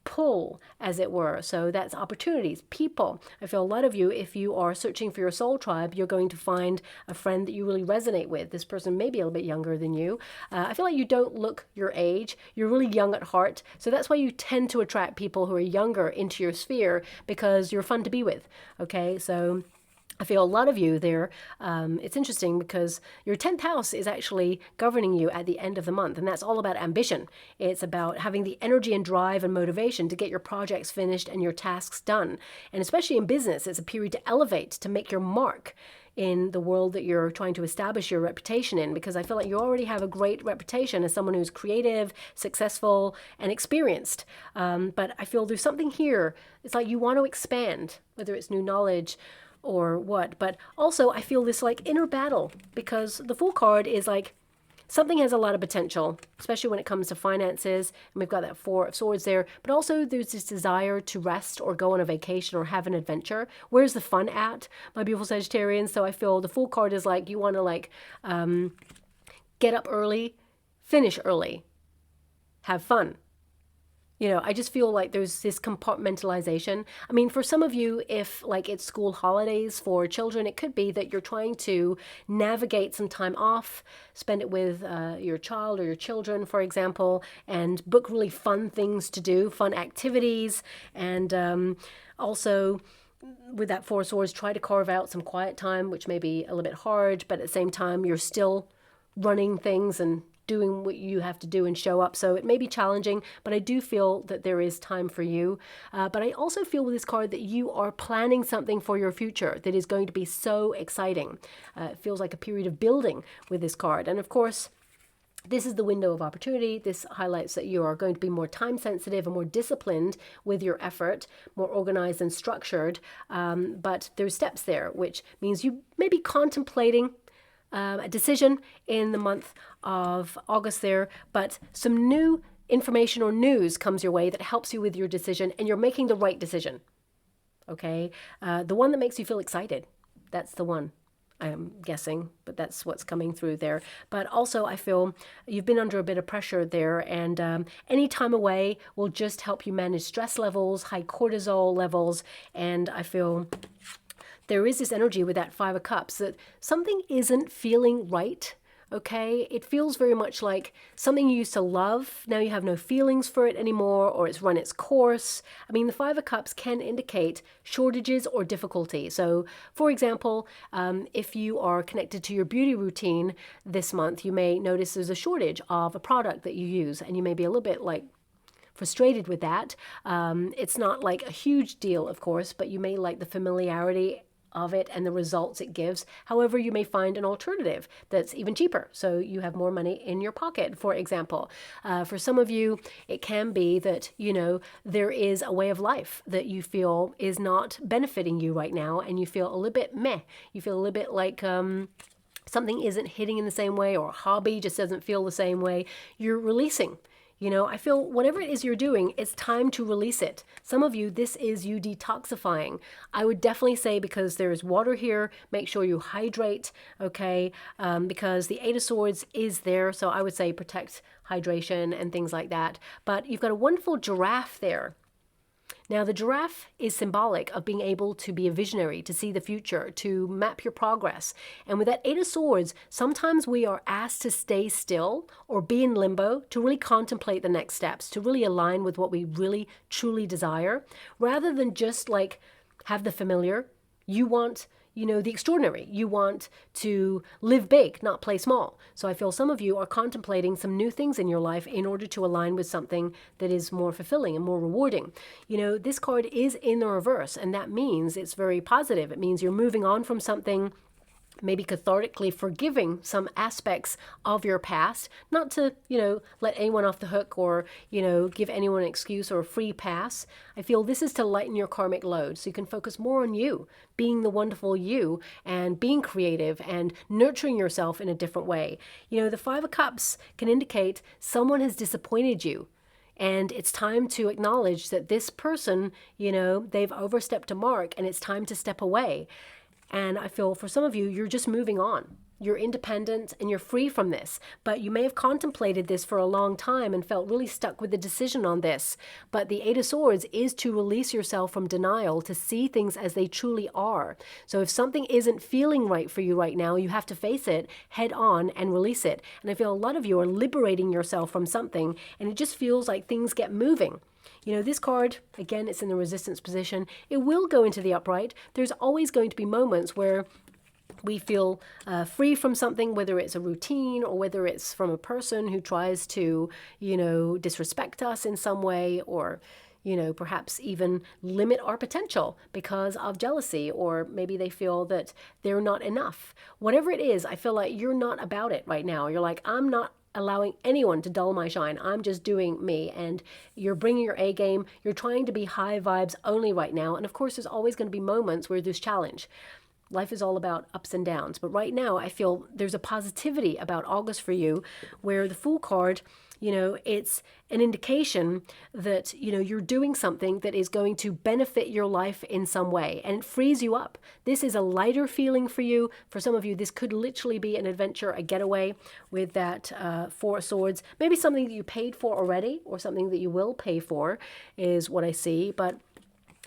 pull, as it were. So that's opportunities, people. I feel a lot of you, if you are searching for your soul tribe, you're going to find a friend that you really resonate with. This person may be a little bit younger than you. I feel like you don't look your age. You're really young at heart. So that's why you tend to attract people who are younger into your sphere, because you're fun to be with. Okay, so I feel a lot of you there, it's interesting because your 10th house is actually governing you at the end of the month, and that's all about ambition. It's about having the energy and drive and motivation to get your projects finished and your tasks done. And especially in business, it's a period to elevate, to make your mark in the world that you're trying to establish your reputation in, because I feel like you already have a great reputation as someone who's creative, successful, and experienced. But I feel there's something here. It's like you want to expand, whether it's new knowledge or what, but also I feel this like inner battle, because the Fool card is like something has a lot of potential, especially when it comes to finances, and we've got that Four of Swords there, but also there's this desire to rest or go on a vacation or have an adventure. Where's the fun at, my beautiful Sagittarians? So I feel the Fool card is like you want to like get up early, finish early, have fun. You know, I just feel like there's this compartmentalization. I mean, for some of you, if like it's school holidays for children, it could be that you're trying to navigate some time off, spend it with your child or your children, for example, and book really fun things to do, fun activities. And also with that Four of Swords, try to carve out some quiet time, which may be a little bit hard, but at the same time, you're still running things and doing what you have to do and show up. So it may be challenging, but I do feel that there is time for you. But I also feel with this card that you are planning something for your future that is going to be so exciting. It feels like a period of building with this card. And of course, this is the window of opportunity. This highlights that you are going to be more time sensitive and more disciplined with your effort, more organized and structured. But there's steps there, which means you may be contemplating a decision in the month of August there, but some new information or news comes your way that helps you with your decision, and you're making the right decision. Okay? The one that makes you feel excited. That's the one, I'm guessing, but that's what's coming through there. But also, I feel you've been under a bit of pressure there, and any time away will just help you manage stress levels, high cortisol levels, and I feel there is this energy with that Five of Cups that something isn't feeling right. Okay, it feels very much like something you used to love, now you have no feelings for it anymore, or it's run its course. I mean, the Five of Cups can indicate shortages or difficulty. So, for example, if you are connected to your beauty routine this month, you may notice there's a shortage of a product that you use, and you may be a little bit like frustrated with that. It's not like a huge deal, of course, but you may like the familiarity of it and the results it gives. However, you may find an alternative that's even cheaper, so you have more money in your pocket, for example. For some of you, it can be that, there is a way of life that you feel is not benefiting you right now, and you feel a little bit meh. You feel a little bit like something isn't hitting in the same way, or a hobby just doesn't feel the same way. You're releasing. I feel whatever it is you're doing, it's time to release it. Some of you, this is you detoxifying. I would definitely say, because there's water here, make sure you hydrate, okay? Because the Eight of Swords is there, so I would say protect hydration and things like that. But you've got a wonderful giraffe there. Now, the giraffe is symbolic of being able to be a visionary, to see the future, to map your progress. And with that Eight of Swords, sometimes we are asked to stay still or be in limbo to really contemplate the next steps, to really align with what we really, truly desire, rather than just like have the familiar. You want the extraordinary. You want to live big, not play small. So I feel some of you are contemplating some new things in your life in order to align with something that is more fulfilling and more rewarding. This card is in the reverse, and that means it's very positive. It means you're moving on from something, maybe cathartically forgiving some aspects of your past, not to, let anyone off the hook or, give anyone an excuse or a free pass. I feel this is to lighten your karmic load so you can focus more on you, being the wonderful you, and being creative and nurturing yourself in a different way. The Five of Cups can indicate someone has disappointed you. And it's time to acknowledge that this person, they've overstepped a mark, and it's time to step away. And I feel for some of you, you're just moving on. You're independent and you're free from this. But you may have contemplated this for a long time and felt really stuck with the decision on this. But the Eight of Swords is to release yourself from denial, to see things as they truly are. So if something isn't feeling right for you right now, you have to face it head on and release it. And I feel a lot of you are liberating yourself from something, and it just feels like things get moving. This card, again, it's in the resistance position. It will go into the upright. There's always going to be moments where we feel free from something, whether it's a routine or whether it's from a person who tries to, disrespect us in some way, or, perhaps even limit our potential because of jealousy, or maybe they feel that they're not enough. Whatever it is, I feel like you're not about it right now. You're like, I'm not allowing anyone to dull my shine. I'm just doing me. And you're bringing your A game. You're trying to be high vibes only right now. And of course, there's always going to be moments where there's challenge. Life is all about ups and downs. But right now, I feel there's a positivity about August for you, where the Fool card, it's an indication that, you're doing something that is going to benefit your life in some way, and it frees you up. This is a lighter feeling for you. For some of you, this could literally be an adventure, a getaway with that Four of Swords. Maybe something that you paid for already, or something that you will pay for is what I see. But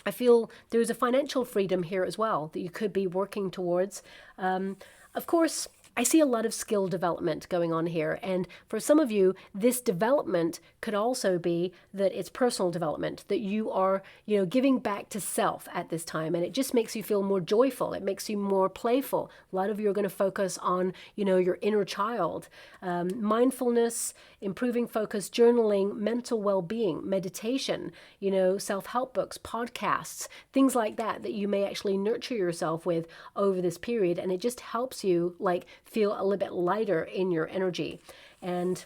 I feel there's a financial freedom here as well that you could be working towards. Of course, I see a lot of skill development going on here. And for some of you, this development could also be that it's personal development, that you are, giving back to self at this time. And it just makes you feel more joyful. It makes you more playful. A lot of you are going to focus on, your inner child. Mindfulness, improving focus, journaling, mental well-being, meditation, self-help books, podcasts, things like that you may actually nurture yourself with over this period. And it just helps you feel a little bit lighter in your energy. And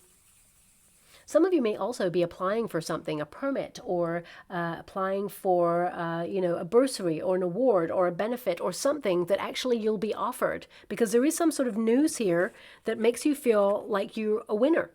Some of you may also be applying for something, a permit, or applying for, you know, a bursary or an award or a benefit or something that actually you'll be offered, because there is some sort of news here that makes you feel like you're a winner.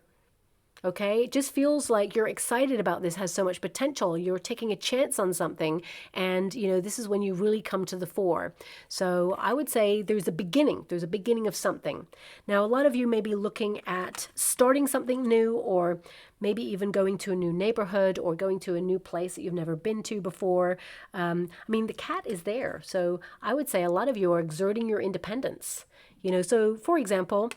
Okay, it just feels like you're excited about this, has so much potential. You're taking a chance on something, and you know, this is when you really come to the fore. So I would say there's a beginning of something. Now, a lot of you may be looking at starting something new, or maybe even going to a new neighborhood or going to a new place that you've never been to before. I mean, the cat is there. So I would say a lot of you are exerting your independence. You know, so for example,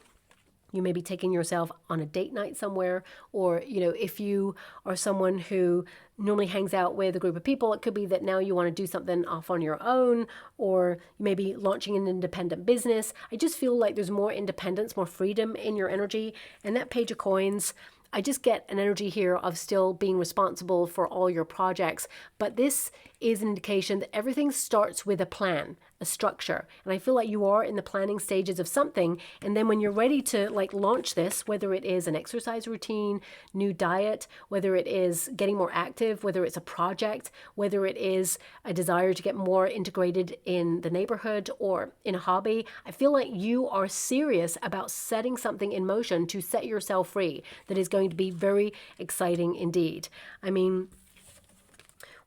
you may be taking yourself on a date night somewhere, or, you know, if you are someone who normally hangs out with a group of people, it could be that now you want to do something off on your own, or you may be launching an independent business. I just feel like there's more independence, more freedom in your energy. And that Page of Coins, I just get an energy here of still being responsible for all your projects. But this is an indication that everything starts with a plan, a structure. And I feel like you are in the planning stages of something. And then when you're ready to like launch this, whether it is an exercise routine, new diet, whether it is getting more active, whether it's a project, whether it is a desire to get more integrated in the neighborhood or in a hobby, I feel like you are serious about setting something in motion to set yourself free. That is going to be very exciting indeed. I mean,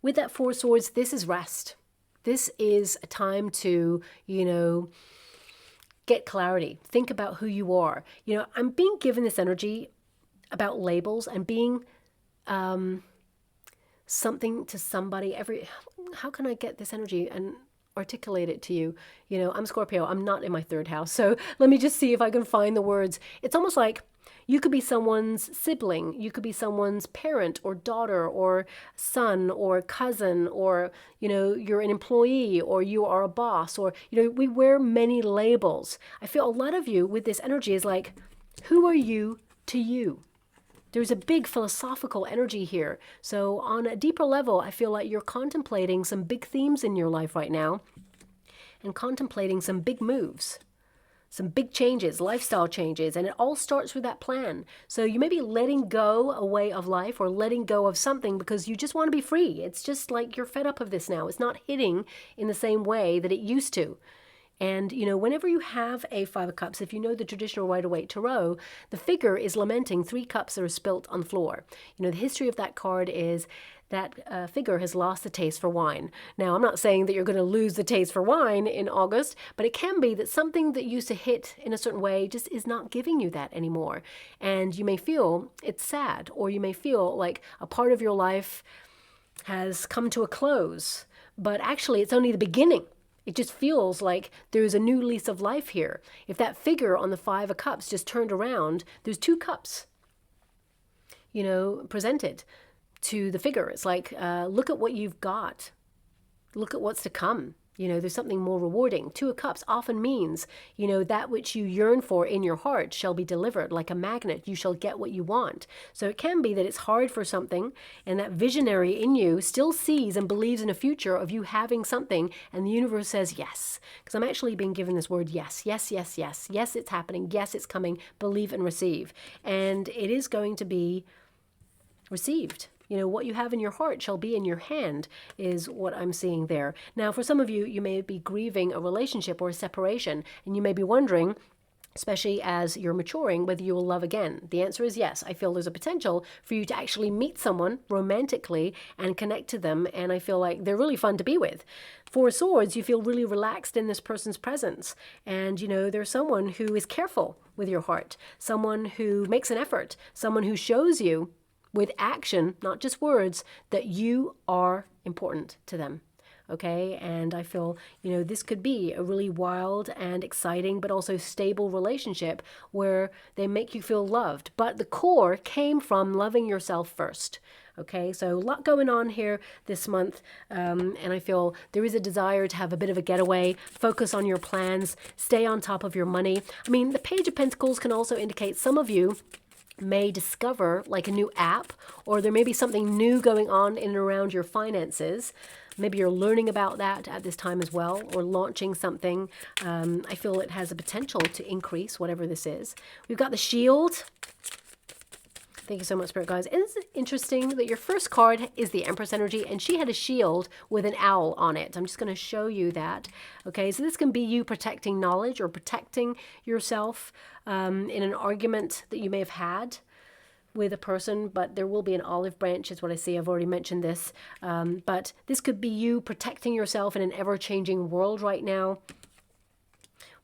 with that Four of Swords, this is rest. This is a time to, you know, get clarity. Think about who you are. You know, I'm being given this energy about labels and being something to somebody. How can I get this energy and articulate it to you? You know, I'm Scorpio. I'm not in my third house. So let me just see if I can find the words. It's almost like you could be someone's sibling, you could be someone's parent or daughter or son or cousin, or, you know, you're an employee or you are a boss, or, you know, we wear many labels. I feel a lot of you with this energy is like, who are you to you? There's a big philosophical energy here. So on a deeper level, I feel like you're contemplating some big themes in your life right now and contemplating some big moves. Some big changes, lifestyle changes, and it all starts with that plan. So you may be letting go a way of life or letting go of something because you just want to be free. It's just like you're fed up of this now. It's not hitting in the same way that it used to. And, you know, whenever you have a Five of Cups, if you know the traditional Rider-Waite Tarot, the figure is lamenting 3 cups that are spilt on the floor. You know, the history of that card is that figure has lost the taste for wine. Now, I'm not saying that you're going to lose the taste for wine in August, but it can be that something that used to hit in a certain way just is not giving you that anymore. And you may feel it's sad, or you may feel like a part of your life has come to a close, but actually it's only the beginning. It just feels like there's a new lease of life here. If that figure on the Five of Cups just turned around, there's 2 cups, you know, presented to the figure. It's like, look at what you've got. Look at what's to come. You know, there's something more rewarding. 2 of Cups often means, you know, that which you yearn for in your heart shall be delivered. Like a magnet, you shall get what you want. So it can be that it's hard for something, and that visionary in you still sees and believes in a future of you having something, and the universe says yes. Because I'm actually being given this word yes, yes, yes, yes. Yes, it's happening. Yes, it's coming. Believe and receive. And it is going to be received. You know, what you have in your heart shall be in your hand is what I'm seeing there. Now, for some of you, you may be grieving a relationship or a separation, and you may be wondering, especially as you're maturing, whether you will love again. The answer is yes. I feel there's a potential for you to actually meet someone romantically and connect to them, and I feel like they're really fun to be with. 4 of Swords, you feel really relaxed in this person's presence, and you know, there's someone who is careful with your heart, someone who makes an effort, someone who shows you with action, not just words, that you are important to them. Okay, and I feel, you know, this could be a really wild and exciting but also stable relationship where they make you feel loved. But the core came from loving yourself first. Okay, so a lot going on here this month, and I feel there is a desire to have a bit of a getaway, focus on your plans, stay on top of your money. I mean, the Page of Pentacles can also indicate some of you may discover like a new app, or there may be something new going on in and around your finances. Maybe you're learning about that at this time as well, or launching something. I feel it has a potential to increase, whatever this is. We've got the Shield. Thank you so much, Spirit Guys. Isn't it interesting that your first card is the Empress energy, and she had a shield with an owl on it? I'm just going to show you that. Okay, so this can be you protecting knowledge or protecting yourself in an argument that you may have had with a person, but there will be an olive branch is what I see. I've already mentioned this. But this could be you protecting yourself in an ever-changing world right now.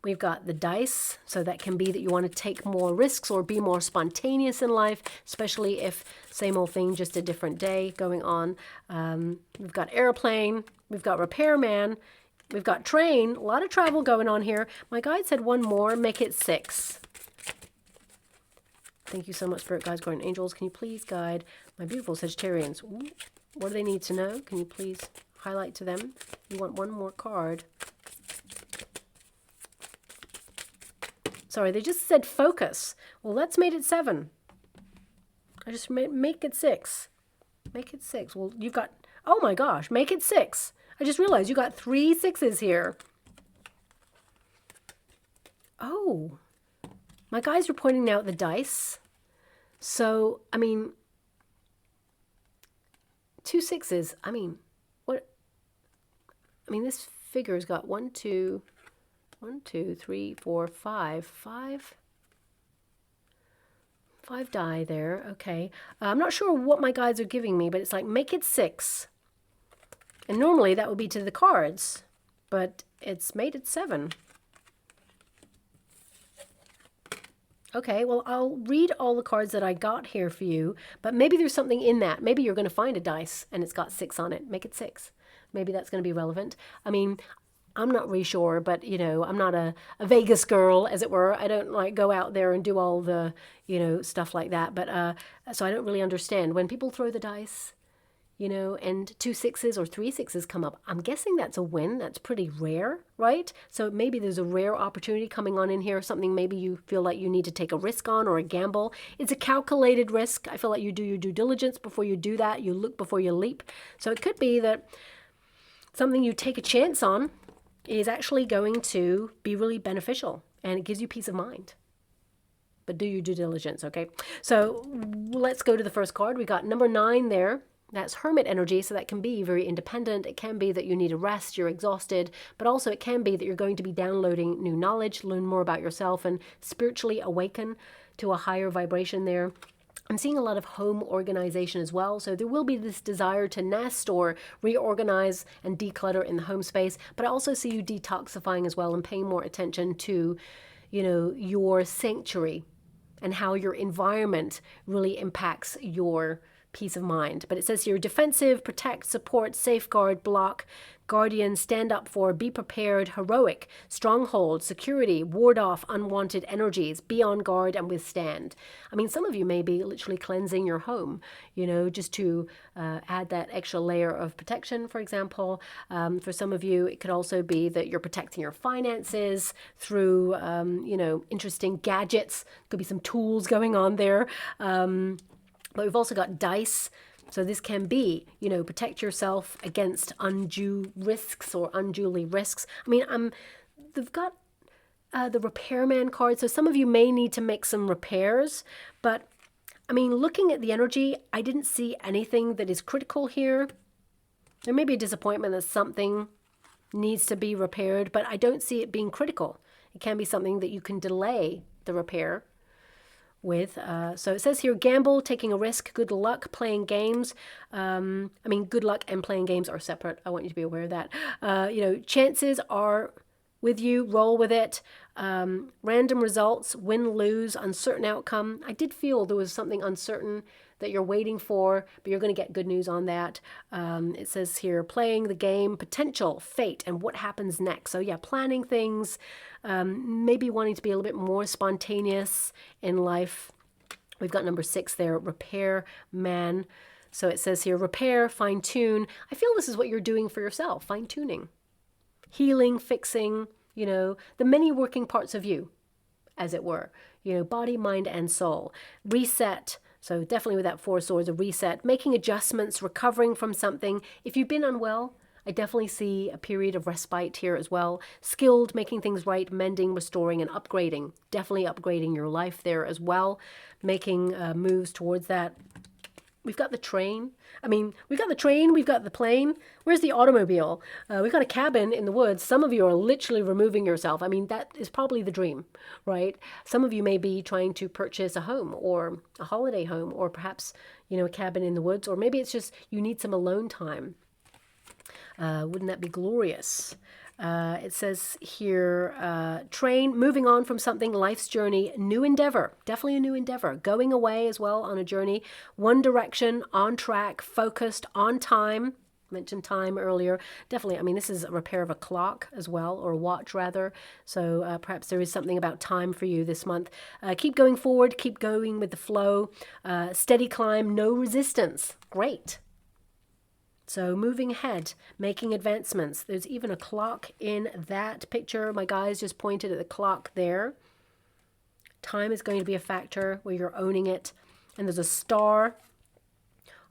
We've got the dice, so that can be that you want to take more risks or be more spontaneous in life, especially if same old thing, just a different day going on. We've got airplane, we've got repairman, we've got train, a lot of travel going on here. My guide said one more, make it 6. Thank you so much, Spirit Guides, Guardian Angels. Can you please guide my beautiful Sagittarians? Ooh, what do they need to know? Can you please highlight to them? You want one more card. Sorry, they just said focus. Well, let's make it 7. I just make it 6. Make it 6. Well, you've got, oh my gosh, make it 6. I just realized you got 3 6s here. Oh, my guys are pointing out the dice. So, I mean, 2 6s. I mean, what? I mean, this figure's got 1, 2, 3, 4, 5. 5 die there. Okay. I'm not sure what my guides are giving me, but it's like, make it 6. And normally that would be to the cards, but it's made it 7. Okay, well, I'll read all the cards that I got here for you, but maybe there's something in that. Maybe you're going to find a dice and it's got 6 on it. Make it 6. Maybe that's going to be relevant. I mean, I'm not really sure, but, you know, I'm not a Vegas girl, as it were. I don't, like, go out there and do all the, you know, stuff like that. But, so I don't really understand. When people throw the dice, you know, and 2 6s or 3 6s come up, I'm guessing that's a win. That's pretty rare, right? So maybe there's a rare opportunity coming on in here, something maybe you feel like you need to take a risk on or a gamble. It's a calculated risk. I feel like you do your due diligence before you do that. You look before you leap. So it could be that something you take a chance on is actually going to be really beneficial, and it gives you peace of mind. But do your due diligence, okay? So let's go to the first card. We got number 9 there. That's Hermit energy, so that can be very independent. It can be that you need a rest, you're exhausted, but also it can be that you're going to be downloading new knowledge, learn more about yourself, and spiritually awaken to a higher vibration there. I'm seeing a lot of home organization as well. So there will be this desire to nest or reorganize and declutter in the home space. But I also see you detoxifying as well and paying more attention to, you know, your sanctuary and how your environment really impacts your peace of mind. But it says here, defensive, protect, support, safeguard, block, guardian, stand up for, be prepared, heroic, stronghold, security, ward off unwanted energies, be on guard and withstand. I mean, some of you may be literally cleansing your home, you know, just to add that extra layer of protection, for example. For some of you, it could also be that you're protecting your finances through, you know, interesting gadgets. Could be some tools going on there. But we've also got dice. So this can be, you know, protect yourself against undue risks or unduly risks. I mean, they've got the repairman card. So some of you may need to make some repairs. But, I mean, looking at the energy, I didn't see anything that is critical here. There may be a disappointment that something needs to be repaired, but I don't see it being critical. It can be something that you can delay the repair with. So it says here, gamble, taking a risk, good luck, playing games. I mean, good luck and playing games are separate. I want you to be aware of that. You know, chances are with you, roll with it. Random results, win, lose, uncertain outcome. I did feel there was something uncertain that you're waiting for, but you're going to get good news on that. It says here, playing the game, potential, fate, and what happens next. So yeah, planning things, maybe wanting to be a little bit more spontaneous in life. We've got number 6 there, repair man. So it says here, repair, fine tune. I feel this is what you're doing for yourself, fine tuning, healing, fixing, you know, the many working parts of you, as it were, you know, body, mind, and soul. Reset. So definitely with that 4 swords, a reset, making adjustments, recovering from something. If you've been unwell, I definitely see a period of respite here as well. Skilled, making things right, mending, restoring, and upgrading. Definitely upgrading your life there as well. Making moves towards that. We've got the train. I mean, we've got the train, we've got the plane. Where's the automobile? We've got a cabin in the woods. Some of you are literally removing yourself. I mean, that is probably the dream, right? Some of you may be trying to purchase a home or a holiday home or perhaps, a cabin in the woods, or maybe it's just you need some alone time. Wouldn't that be glorious? It says here, train, moving on from something, life's journey, new endeavor, definitely a new endeavor, going away as well on a journey, one direction, on track, focused, on time. Mentioned time earlier. Definitely, I mean, this is a repair of a clock as well, or a watch rather. So perhaps there is something about time for you this month. Keep going forward, keep going with the flow. Steady climb, no resistance. Great. So moving ahead, making advancements. There's even a clock in that picture. My guys just pointed at the clock there. Time is going to be a factor where you're owning it. And there's a star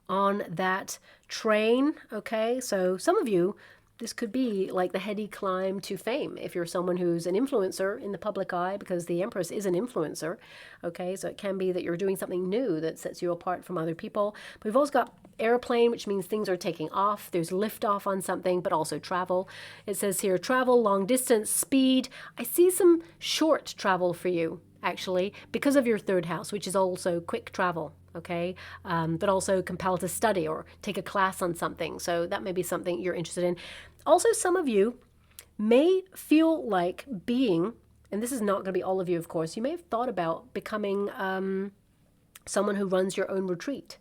on that train. Okay, so some of you, this could be like the heady climb to fame if you're someone who's an influencer in the public eye, because the Empress is an influencer. Okay, so it can be that you're doing something new that sets you apart from other people. But we've also got airplane, which means things are taking off. There's liftoff on something, but also travel. It says here, travel, long distance, speed. I see some short travel for you, actually, because of your third house, which is also quick travel. Okay, but also compelled to study or take a class on something. So that may be something you're interested in. Also, some of you may feel like being, and this is not going to be all of you, of course, you may have thought about becoming someone who runs your own retreat.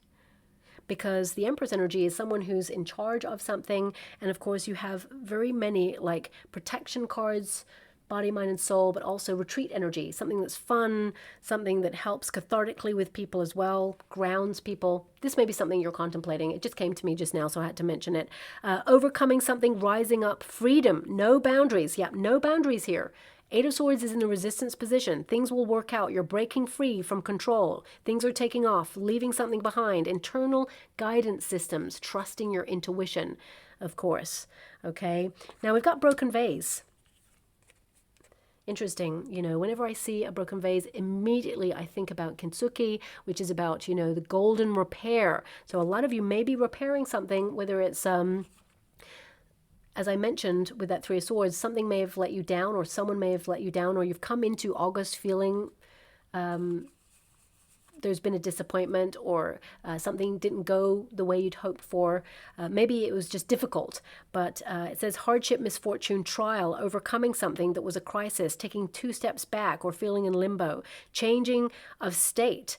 Because the Empress energy is someone who's in charge of something. And of course, you have very many like protection cards, body, mind, and soul, but also retreat energy, something that's fun, something that helps cathartically with people as well, grounds people. This may be something you're contemplating. It just came to me just now, so I had to mention it. Overcoming something, rising up, freedom, no boundaries. Yep, no boundaries here. Eight of Swords is in the resistance position. Things will work out. You're breaking free from control. Things are taking off, leaving something behind. Internal guidance systems, trusting your intuition, of course. Okay, now we've got broken vase. Interesting, whenever I see a broken vase, immediately I think about kintsugi, which is about, the golden repair. So a lot of you may be repairing something, whether it's, as I mentioned with that Three of Swords, something may have let you down, or someone may have let you down, or you've come into August feeling there's been a disappointment, or something didn't go the way you'd hoped for. Maybe it was just difficult, but it says hardship, misfortune, trial, overcoming something that was a crisis, taking 2 steps back or feeling in limbo, changing of state.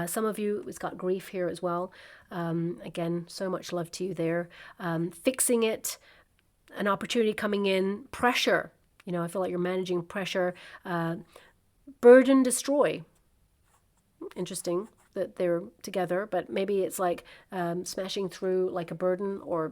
Some of you, it's got grief here as well. Again, so much love to you there. Fixing it, an opportunity coming in, pressure. I feel like you're managing pressure. Burden, destroy. Interesting that they're together, but maybe it's like smashing through like a burden, or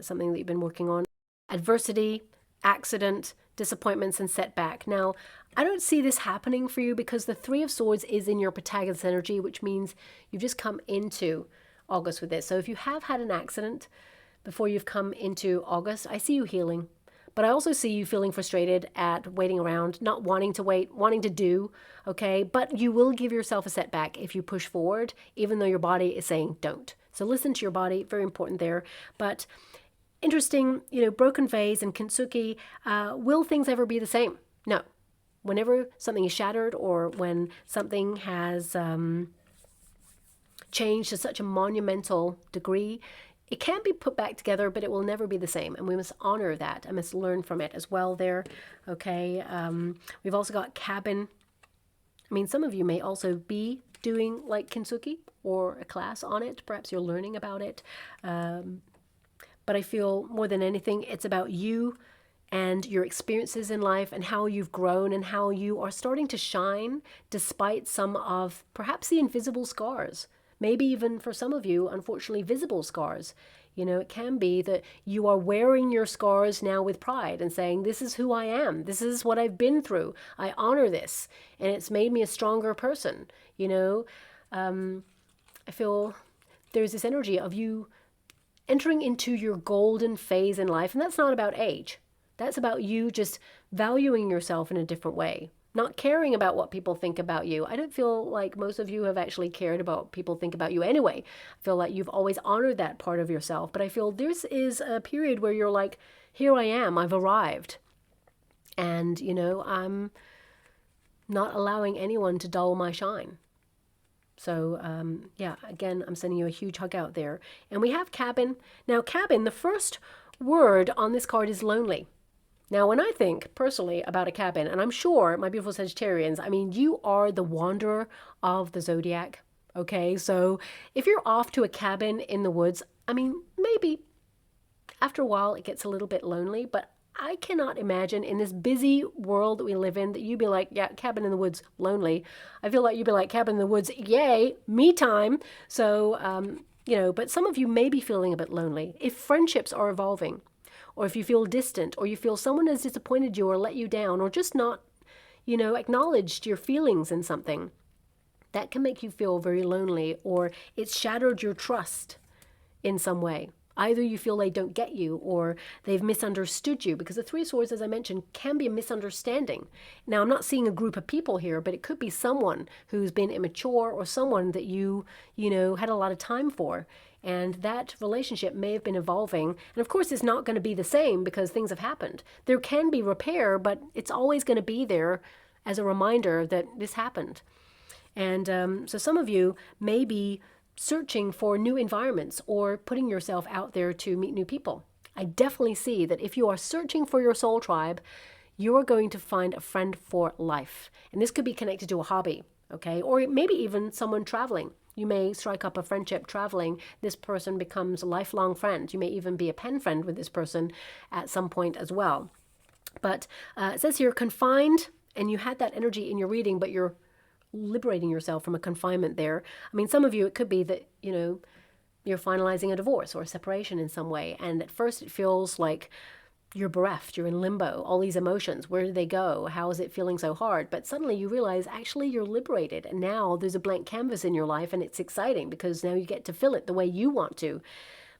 something that you've been working on. Adversity, accident, disappointments, and setback. Now, I don't see this happening for you because the Three of Swords is in your protagonist energy, which means you've just come into August with this. So if you have had an accident before you've come into August, I see you healing. But I also see you feeling frustrated at waiting around, not wanting to wait, wanting to do, okay? But you will give yourself a setback if you push forward, even though your body is saying don't. So listen to your body, very important there. But interesting, broken vase and kintsugi, will things ever be the same? No. Whenever something is shattered, or when something has changed to such a monumental degree, it can be put back together, but it will never be the same. And we must honor that. I must learn from it as well there. Okay. We've also got cabin. I mean, some of you may also be doing like kintsugi or a class on it. Perhaps you're learning about it. But I feel more than anything, it's about you and your experiences in life and how you've grown and how you are starting to shine despite some of perhaps the invisible scars. Maybe even for some of you, unfortunately, visible scars. It can be that you are wearing your scars now with pride and saying, this is who I am. This is what I've been through. I honor this. And it's made me a stronger person. I feel there's this energy of you entering into your golden phase in life. And that's not about age. That's about you just valuing yourself in a different way, not caring about what people think about you. I don't feel like most of you have actually cared about what people think about you anyway. I feel like you've always honored that part of yourself. But I feel this is a period where you're like, here I am, I've arrived. And, I'm not allowing anyone to dull my shine. So, again, I'm sending you a huge hug out there. And we have cabin. Now, cabin, the first word on this card is lonely. Now, when I think personally about a cabin, and I'm sure my beautiful Sagittarians, you are the wanderer of the zodiac. Okay, so if you're off to a cabin in the woods, maybe after a while it gets a little bit lonely, but I cannot imagine in this busy world that we live in that you'd be like, yeah, cabin in the woods, lonely. I feel like you'd be like, cabin in the woods, yay, me time. So, but some of you may be feeling a bit lonely. If friendships are evolving, or if you feel distant, or you feel someone has disappointed you or let you down, or just not, acknowledged your feelings in something, that can make you feel very lonely, or it's shattered your trust in some way. Either you feel they don't get you or they've misunderstood you, because the Three of Swords, as I mentioned, can be a misunderstanding. Now, I'm not seeing a group of people here, but it could be someone who's been immature or someone that you had a lot of time for. And that relationship may have been evolving. And of course, it's not going to be the same because things have happened. There can be repair, but it's always going to be there as a reminder that this happened. And so some of you may be searching for new environments or putting yourself out there to meet new people. I definitely see that if you are searching for your soul tribe, you're going to find a friend for life. And this could be connected to a hobby, okay? Or maybe even someone traveling. You may strike up a friendship traveling. This person becomes a lifelong friend. You may even be a pen friend with this person at some point as well. But it says here, confined, and you had that energy in your reading, but you're liberating yourself from a confinement there. Some of you, it could be that, you're finalizing a divorce or a separation in some way. And at first it feels like you're bereft, you're in limbo, all these emotions, where do they go? How is it feeling so hard? But suddenly you realize actually you're liberated. And now there's a blank canvas in your life, and it's exciting because now you get to fill it the way you want to.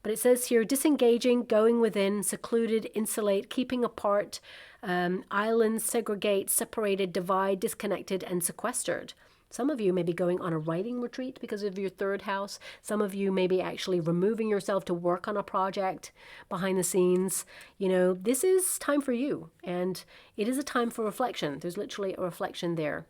But it says here, disengaging, going within, secluded, insulate, keeping apart, islands, segregate, separated, divide, disconnected, and sequestered. Some of you may be going on a writing retreat because of your third house. Some of you may be actually removing yourself to work on a project behind the scenes. This is time for you, and it is a time for reflection. There's literally a reflection there.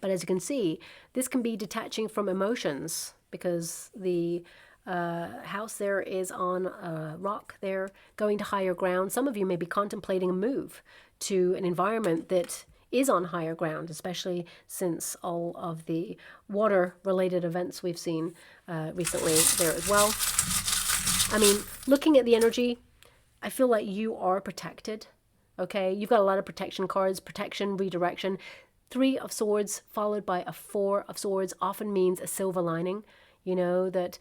But as you can see, this can be detaching from emotions because the house there is on a rock there, going to higher ground. Some of you may be contemplating a move to an environment that is on higher ground, especially since all of the water-related events we've seen recently there as well. Looking at the energy, I feel like you are protected, okay? You've got a lot of protection cards, protection, redirection. 3 of Swords followed by a 4 of Swords often means a silver lining. That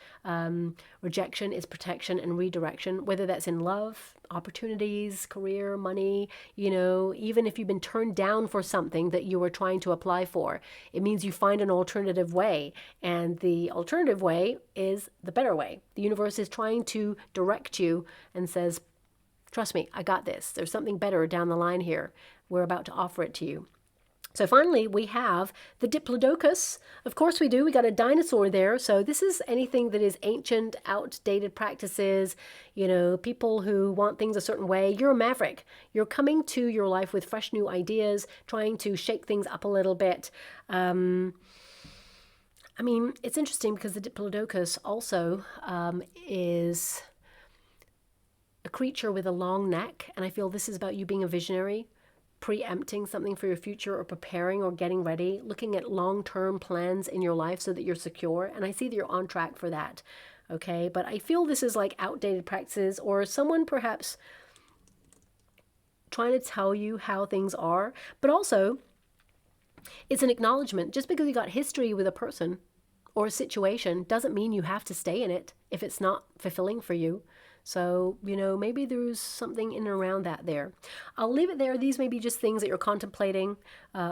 rejection is protection and redirection, whether that's in love, opportunities, career, money, even if you've been turned down for something that you were trying to apply for, it means you find an alternative way. And the alternative way is the better way. The universe is trying to direct you and says, trust me, I got this. There's something better down the line here. We're about to offer it to you. So finally, we have the Diplodocus. Of course we do. We got a dinosaur there. So this is anything that is ancient, outdated practices, people who want things a certain way. You're a maverick. You're coming to your life with fresh new ideas, trying to shake things up a little bit. It's interesting because the Diplodocus also is a creature with a long neck. And I feel this is about you being a visionary, preempting something for your future or preparing or getting ready, looking at long-term plans in your life so that you're secure. And I see that you're on track for that. Okay. But I feel this is like outdated practices or someone perhaps trying to tell you how things are, but also it's an acknowledgement. Just because you got history with a person or a situation doesn't mean you have to stay in it if it's not fulfilling for you. So, maybe there's something in and around that there. I'll leave it there. These may be just things that you're contemplating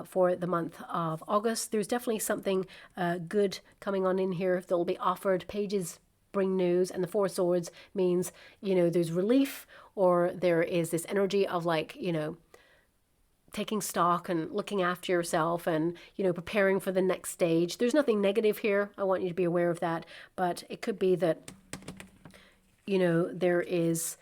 for the month of August. There's definitely something good coming on in here that will be offered. Pages bring news. And the Four of Swords means, you know, there's relief, or there is this energy of like, you know, taking stock and looking after yourself and, you know, preparing for the next stage. There's nothing negative here. I want you to be aware of that. But it could be that, you know, there is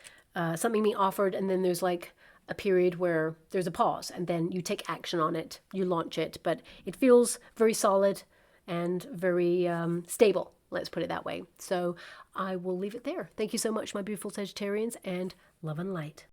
something being offered, and then there's like a period where there's a pause, and then you take action on it, you launch it. But it feels very solid and very stable, let's put it that way. So I will leave it there. Thank you so much, my beautiful Sagittarians, and love and light.